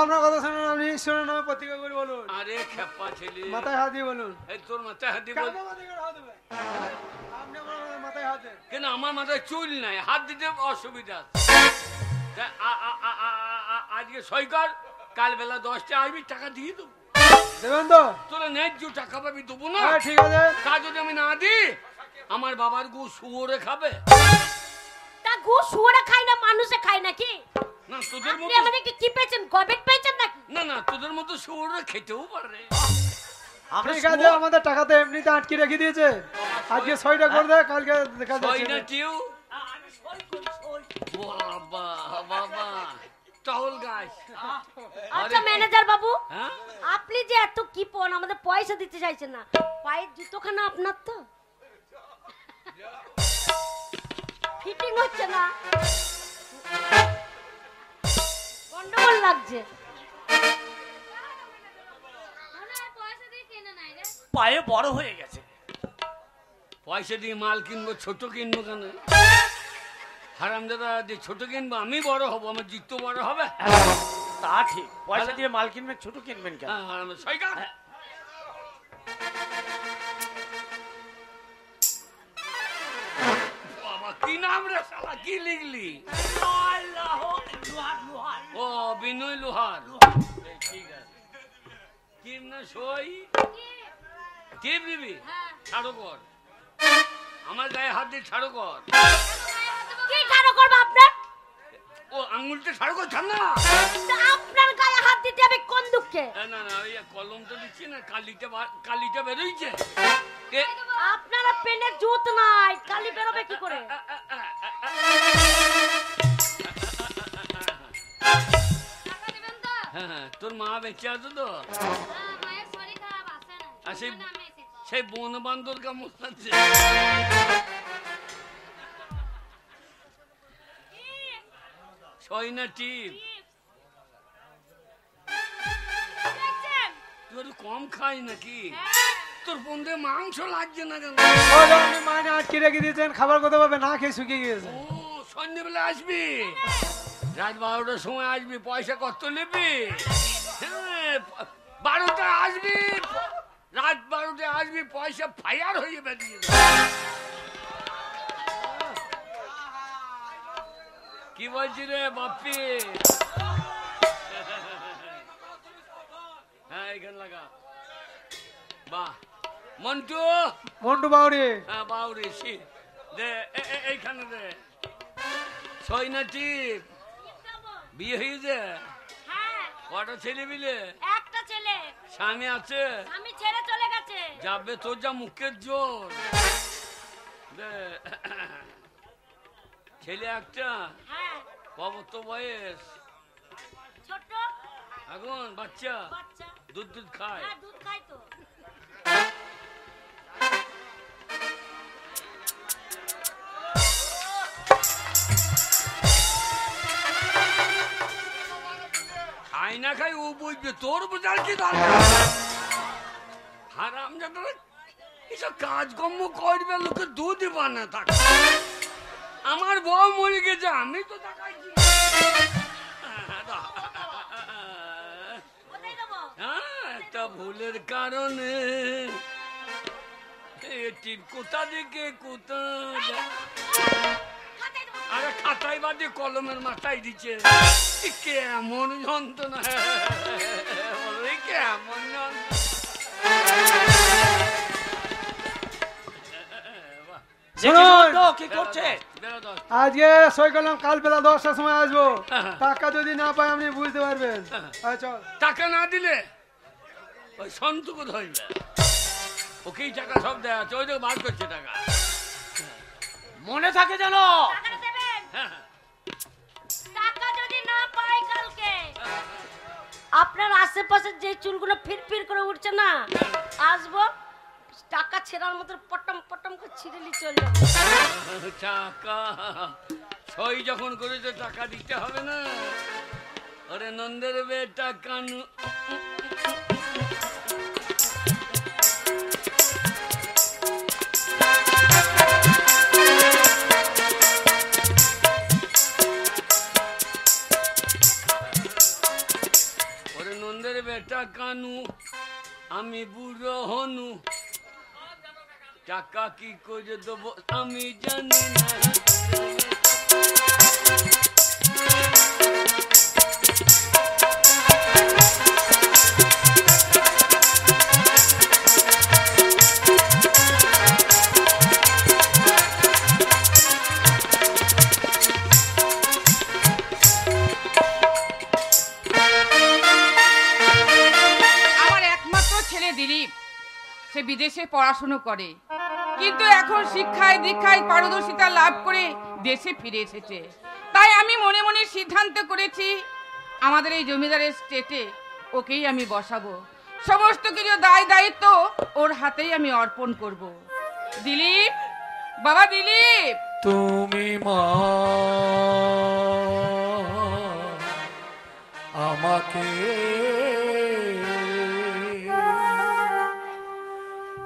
আপনার কথা শুনুন, আপনি ঈশ্বরের নামে প্রতিজ্ঞা করে বলুন। আরে খেপা ছেলে, মাথায় হাত দিয়ে বলুন। এই তোর মাথায় হাত দিয়ে বল। কাকে মাথায় করে হাত দেবে? আপনি আমার মাথায় হাত দেন। কেন আমার মাথায় চুল নাই, হাত দিতে অসুবিধা আছে। তা আজকে সই কর, কাল বেলা 10টায় আসবি, টাকা দিয়ে দেবো। দেবেন তো? তোরা ন্যায্য টাকা পাবি, দেবো না? হ্যাঁ ঠিক আছে। তা যদি আমি না দিই, আমার বাবার গু শুয়োরে খাবে। তা গু শুয়োরে খায় না, মানুষে খায় নাকি? না তোদের আপনি মতো, আমাদেরকে কি পেয়েছেন, গবেট পেয়েছেন নাকি? না না, তোদের মতো শুয়োরে খেতেও পারে। ঠিক আছে, আমাদের টাকাতে এমনিতে আটকে রেখে দিয়েছে, আজকে সইটা করে দেয়, কালকে দেখা সই না যাচ্ছে। টিউ? বাবা বাবা, টহল গাছ। আচ্ছা ম্যানেজার বাবু, হ্যাঁ, আপনি যে এত কিপন, আমাদের পয়সা দিতে চাইছেন না। পায়ের জুতোখানা আপনার তো ফিটিং হচ্ছে না, গন্ডগোল লাগছে। পায়ে বড় হয়ে গেছে। পয়সা দিয়ে মাল কিনবো, ছোট কিনবো কেন? হারামজাদা, যে ছোট কিনবো আমি বড় হবো, আমার জিত বড় হবে। তা ঠিক, পয়সা দিয়ে মাল কিনবেন, ছোট কিনবেন কেন? সই কর। বাবা কি নাম রে শালা, কি লিখলি? ও বিনয় লোহার। ঠিক আছে, টিপ না সই? টিপ দিবি? ছাড়ো কর, আমার গায়ে হাত দিয়ে ছাড়ো কর। কি ঠাড়ো করবো আপনার? ও আঙুলটা ছাড়ো কর, ছাড় না। তা আপনার গায়ে হাত দিতে হবে কোন দুঃখে? না না, ওই কলম তো দিচ্ছি না, কালিটা বেরোইছে। আপনারা পেনের জুত নাই, কালি বেরোবে কি করে? হ্যাঁ, তোর মা বেঁচে আছে তো? আর সেই বন বান্দর কেমন আছে? সই না টিপ? তুই একটু কম খাই নাকি? তোর বন্ধে মাংস লাগছে না কেন? আপনি মানে আটকে রেখে দিয়েছেন, খাবার কথা পাবে না খেয়ে শুকিয়ে গিয়েছে। ও সন্ধ্যেবেলা আসবি, রাত 12টার সময় আসবি, পয়সা কত নেবি? হ্যাঁ, 12টায় আসবি, রাত 12টায় আসবি, পয়সা ফায়ার হয়ে বেরিয়ে কি বলছি রে বাপ্পি? হ্যাঁ এখানে লাগা। বাহ মন্টু, মন্টু বাউরি। হ্যাঁ বাউরি দে, এইখানে দে। সই না টিপ? বিয়ে হয়েছে? হ্যাঁ, কটা ছেলে মিলে? একটা ছেলে। স্বামী আছে? আমি ছেড়ে চলে গেছে। যাবে তোর যা মুখের জোর। দে, ছেলে একটা? হ্যাঁ, কত বয়স? ছোট এখন বাচ্চা? বাচ্চা। দুধ খায়? হ্যাঁ, দুধ খায় তো। খাই না খাই ও বুঝবে, তোর বোঝার কি দরকার? হারামজাদা, এসব কাজকর্ম করবে, লোকে দুধ বানা থাকে। আমার বউ মরে গেছে, আমি তো দেখাইছি। কোথায় দেবো? হ্যাঁ, একটা ভুলের কারণে টিপ কোথা থেকে কোথা। কোথায় দেবো? আরে খাতায় বাদে কলমের মাথায় দিচ্ছে। কেমন যন্ত্রণা, কেমন যন্ত্রণা। শুনুন কি করছে? আজকে সই করলাম, কাল বেলা 10টার সময় আসবো। টাকা যদি না পাই আপনি বুঝতে পারবেন। চল। টাকা না দিলে ওই সন্তুকে ধরবে, ওকেই টাকা সব দেয়া আছে, ওই তো বার করছে টাকা। মনে থাকে জানো? টাকাটা দেবেন? টাকা যদি না পাই কালকে আপনার আশেপাশে যে চুলগুলো ফিরফির করে উঠছে না, আসবো টাকা ছেঁড়ার মতো পটম পটম করে ছিঁড়েলি চলে যাবো। টাকা সই যখন করেছে টাকা দিতে হবে না? ওরে নন্দের বেটা কানু, ওরে নন্দের বেটা কানু, আমি বুড়ো হনু, টাকা কি করে দেবো আমি জানি না। আমার একমাত্র ছেলে দিলীপ, সে বিদেশে পড়াশোনা করে, কিন্তু এখন শিক্ষায় দীক্ষায় পারদর্শিতা লাভ করে দেশে ফিরে এসেছে। তাই আমি মনে মনে সিদ্ধান্ত করেছি আমাদের এই জমিদারের স্টেটে ওকেই আমি বসাবো, সমস্ত কিছু দায় দায়িত্ব ওর হাতেই আমি অর্পণ করব। দিলীপ, বাবা দিলীপ, তুমি মা আমাকে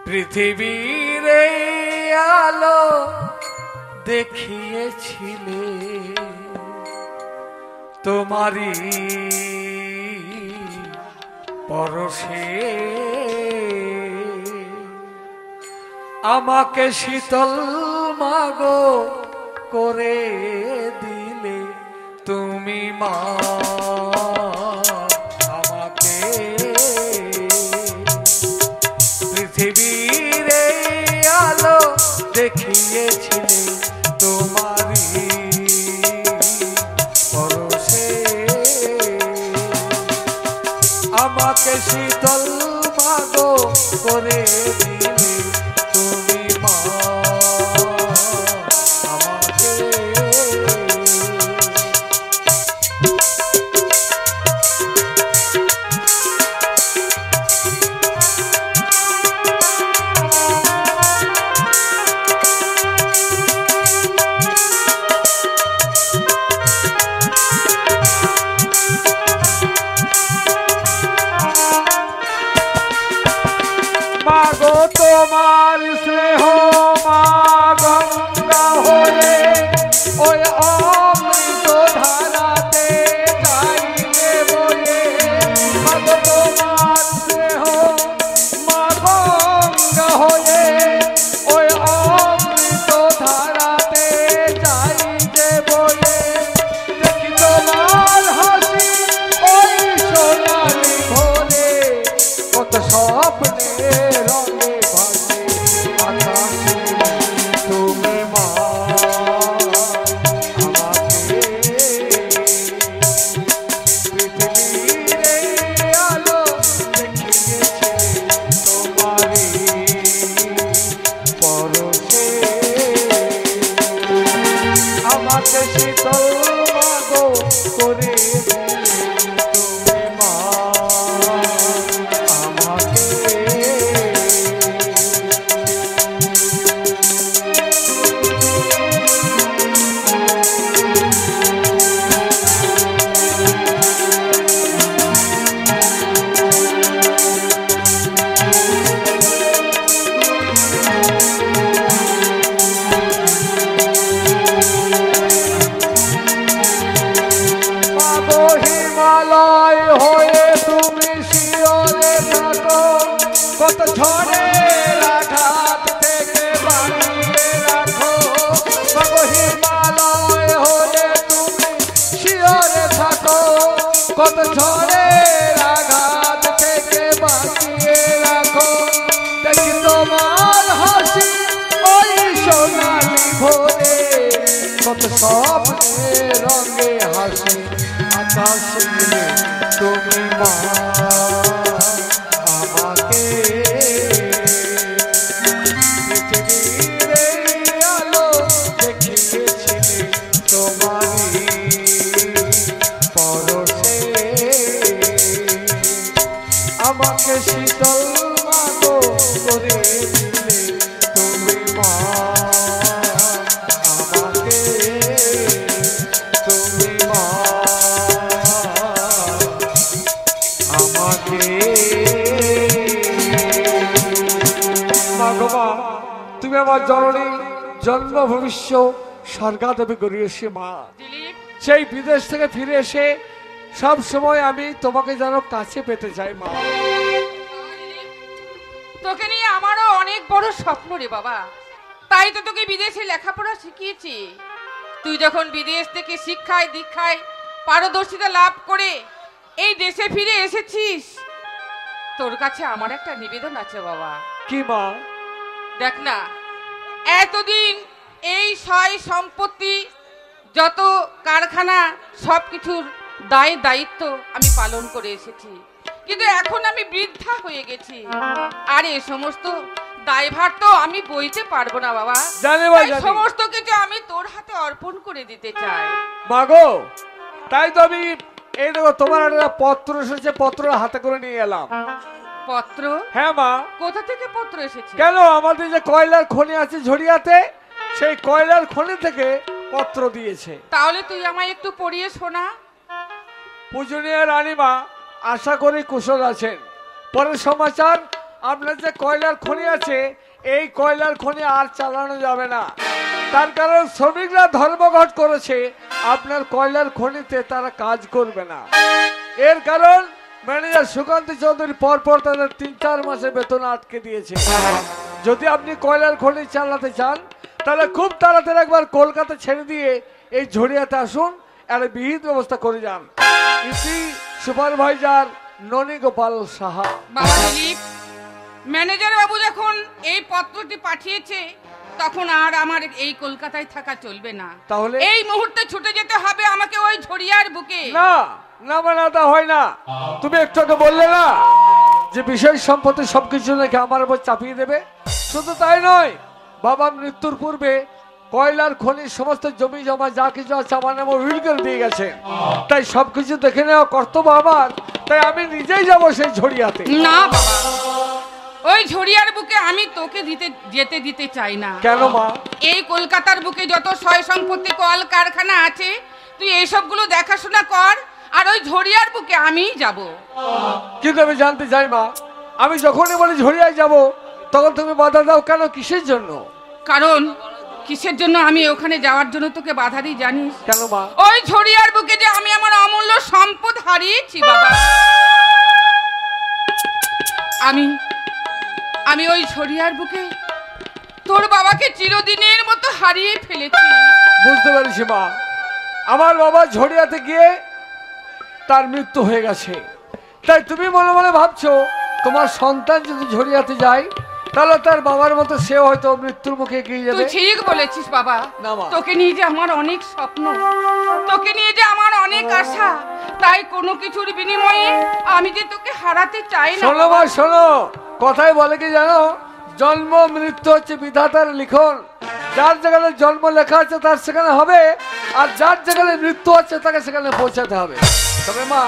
পৃথিবীর আলো দেখিয়েছিলে, তোমারই পরশে আমাকে শীতল মাগো করে দিলে। তুমি মা আমাকে পৃথিবীর আলো দেখিয়েছিলে, তোমারই পরশে আমাকে শীতল মাগো করে দিলে। তুমি মা আমাকে মাগো তোমার স্নেহ মা গঙ্গা হয়ে ওই অমৃত ধারাতে যাইবে বলে। মাগো তোমার স্নেহ মা গঙ্গা হয়ে ওই অমৃত ধারাতে যাইবে বলে। দেখি তোমার হাসি ওই সোনালি ভোরে, কত স্বপ্নে রঙে ভাসে আকাশে। তুমি মা আমাকে পৃথিবীর আলো দেখিয়েছে, তোমারই পরশে আমাকে শীতল মাগো করে দিলে। তুমি মা আমাকে মাগো হিমালয় হয়ে তুমি শিয়রে থাকো, কত ঝড়ের আঘাত থেকে বাঁচিয়ে রাখো। মাগো হিমালয় হয়ে তুমি শিয়রে থাকো, কত ঝড়ের আঘাত থেকে বাঁচিয়ে রাখো। দেখি তোমার হাসি ওই সোনালি স্বপ্নে রঙে হাসে আকাশ মিলে তুমি মা আমাকে পৃথিবীর এই আলো দেখিয়েছিলে তোমারই পরশে আমাকে শীতল মাগো করে দিলে তুমি মা আমাকে তুমি মা আমাকে মা গো মা তুমি আমার জননী জন্ম ভবিষ্য স্বর্গাদেবী করিয়েছি মা। দিলীপ, সেই বিদেশ থেকে ফিরে এসে সব সময় আমি তোমাকে যেন কাছে পেতে চাই মা। তোকে নিয়ে আমারও অনেক বড় স্বপ্ন রে বাবা, তাই তো তোকে বিদেশে লেখাপড়া শিখিয়েছি। তুই যখন বিদেশ থেকে শিক্ষায় দীক্ষায় পারদর্শিতা লাভ করে এই দেশে ফিরে এসেছিস, তোর কাছে আমার একটা নিবেদন আছে বাবা। কি মা? দেখ না, এতদিন এই সয় সম্পত্তি যত কারখানা সবকিছুর দায় দায়িত্ব আমি পালন করে এসেছি, কিন্তু এখন আমি বৃদ্ধা হয়ে গেছি, আর এ সমস্ত দায়ভার তো আমি বইতে পারবো না বাবা। জানি ভাই, তাই জানি। সমস্ত কিছু আমি তোর হাতে অর্পণ করে দিতে চাই। মাগো, তাই তো আমি এই দেখো তোমার একটা পত্র এসেছে, পত্র হাতে করে নিয়ে এলাম। পত্র? হ্যাঁ মা। কোথা থেকে পত্র এসেছে? কেন, আমাদের যে কয়লার খনি আছে ঝরিয়াতে, সেই কয়লার খনি থেকে পত্র দিয়েছে। তাহলে তুই আমায় একটু পড়িয়ে শোনা। পূজনীয় রানীমা, আশা করি কুশল আছেন। পরের সমাচার, আপনার যে কয়লার খনি আছে, এই কয়লার খনি আর চালানো যাবে না। তার কারণ শ্রমিকরা ধর্মঘট করেছে, আপনার কয়লার খনিতে তারা কাজ করবে না। এর কারণ ম্যানেজার সুকান্ত চৌধুরী পরপর তাদের 3-4 মাসের বেতন আটকে দিয়েছে। যদি আপনি কয়লার খনি চালাতে চান, তাহলে খুব তাড়াতাড়ি একবার কলকাতা ছেড়ে দিয়ে এই ঝরিয়াতে আসুন, আর বিহিত ব্যবস্থা করে যান। ইতি সুপারভাইজার ননী গোপাল সাহা। বাবা দিলীপ, ম্যানেজার বাবু যখন এই পত্রটি পাঠিয়েছে, তখন আর আমার এই কলকাতায় থাকা চলবে না। তাহলে এই মুহূর্তে ছুটে যেতে হবে আমাকে ওই ঝরিয়ার বুকে। না না মানে তা হয় না। তুমি একটু আগে বললে না যে বিষয় সম্পত্তি সবকিছু নাকি আমার উপর চাপিয়ে দেবে। শুধু তাই নয়, বাবা মৃত্যুর পূর্বে কয়লার খনির সমস্ত জমি জমা যা কিছু আছে আমার নামে উইল করে দিয়ে গেছে। তাই সবকিছু দেখে নেওয়া কর্তব্য আমার। তাই আমি নিজেই যাবো সেই ঝরিয়াতে। না বাবা, ওই ঝরিয়ার বুকে আমি তোকে যেতে দিতে চাই না। কেন মা? এই কলকাতার বুকে যত সয় সম্পত্তি কল কারখানা আছে, তুই এইসবগুলো দেখাশোনা কর, আর ওই ঝরিয়ার বুকে আমিই যাব। কিন্তু আমি জানতে চাই মা, আমি যখনই বলি ঝরিয়ায় যাব, তখন তুমি বাধা দাও কেন? কিসের জন্য? কারণ কিসের জন্য আমি ওখানে যাওয়ার জন্য তোকে বাধা দিই জানিস? কেন মা? ওই ঝরিয়ার বুকে যে আমি আমার অমূল্য সম্পদ হারিয়েছি বাবা। আমি ওই ঝরিয়ার বুকে তোর বাবাকে চিরদিনের মতো হারিয়ে ফেলেছি। বুঝতে পেরেছি মা, আমার বাবা ঝরিয়াতে গিয়ে তার মৃত্যু হয়ে গেছে। তাই তুমি মনে মনে ভাবছো তোমার সন্তান যদি ঝরিয়াতে যায়, তাহলে তার বাবার মতো সে হয়তো মৃত্যুর মুখে এগিয়ে যাবে। তুই ঠিক বলেছিস বাবা। না মা। তোকে নিয়ে যে আমার অনেক স্বপ্ন, তোকে নিয়ে যে আমার অনেক আশা, তাই কোনো কিছুর বিনিময়ে আমি যে তোকে হারাতে চাই না। শোনো মা, শোনো, কথাই বলে কি জানো, জন্ম মৃত্যু হচ্ছে বিধাতার লিখন। যার যেখানে জন্ম লেখা আছে তার সেখানে হবে, আর যার যেখানে মৃত্যু আছে তাকে সেখানে পৌঁছাতে হবে। তবে মা,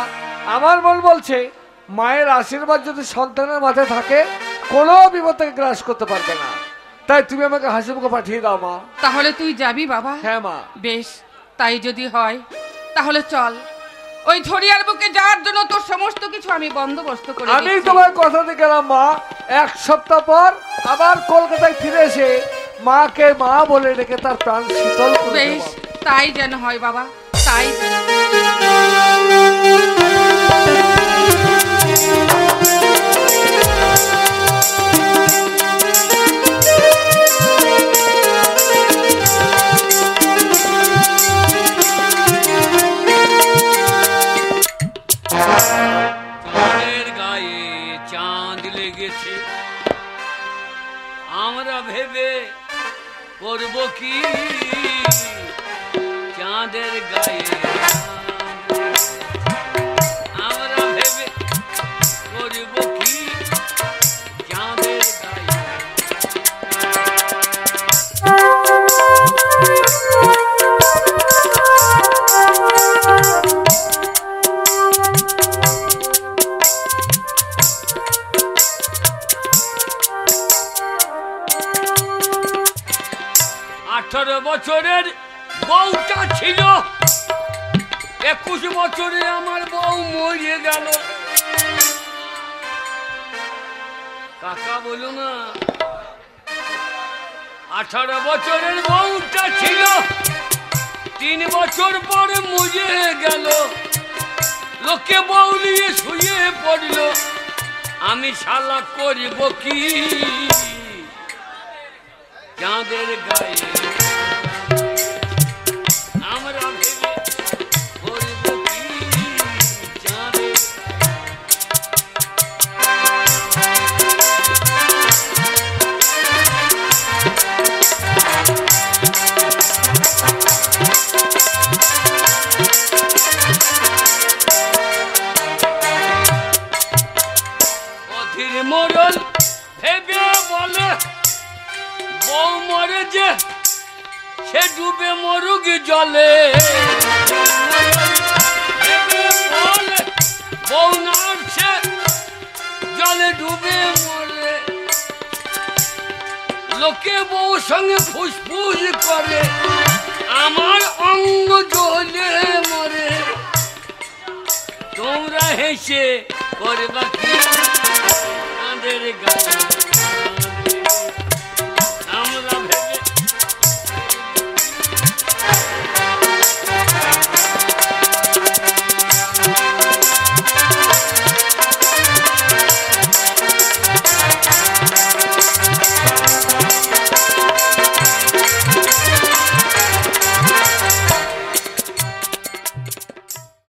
আমার মন বলছে মায়ের আশীর্বাদ যদি সন্তানের মাথায় থাকে, কোনো বিপদ থেকে গ্রাস করতে পারবে না। তাই তুমি আমাকে হাসি মুখে পাঠিয়ে দাও মা। তাহলে তুই যাবি বাবা? হ্যাঁ মা। বেশ, তাই যদি হয় তাহলে চল। ওই ঝরিয়ার বুকে যাওয়ার জন্য তোর সমস্ত কিছু আমি বন্দোবস্ত করে আমি দিচ্ছি। তোমার কথা দিয়ে গেলাম মা। 1 সপ্তাহ পর আবার কলকাতায় ফিরে এসে মাকে মা বলে ডেকে তার প্রাণ শীতল করে বেশ, দেব। তাই যেন হয় বাবা, তাই যেন। চাঁদের গায়ে চাঁদ লেগেছে, আমরা ভেবে করব কি? চাঁদের গায়ে আমরা ভেবে করব কি চাঁদের গায়ে। 18 বছরের বউটা ছিল, 21 বছরে আমার বউ মরে গেল। কাকা বলো না, 18 বছরের বউটা ছিল, 3 বছর পরে মরে গেল। লোকে বউ নিয়ে শুয়ে পড়ল, আমি শালা করিব কি চাঁদের গায়ে আমরা ভেবে করব কি চাঁদের। অধীর মোড়ল ভেবে বলে বউ মরে যে সে ডুবে মরুক জলে। বউ নামছে জলে ডুবে মরে, লোকে বউ সঙ্গে ফুসফুস করে, আমার অঙ্গ জ্বলে মরে। তোমরা হেসে করবা কি চাঁদের গায়ে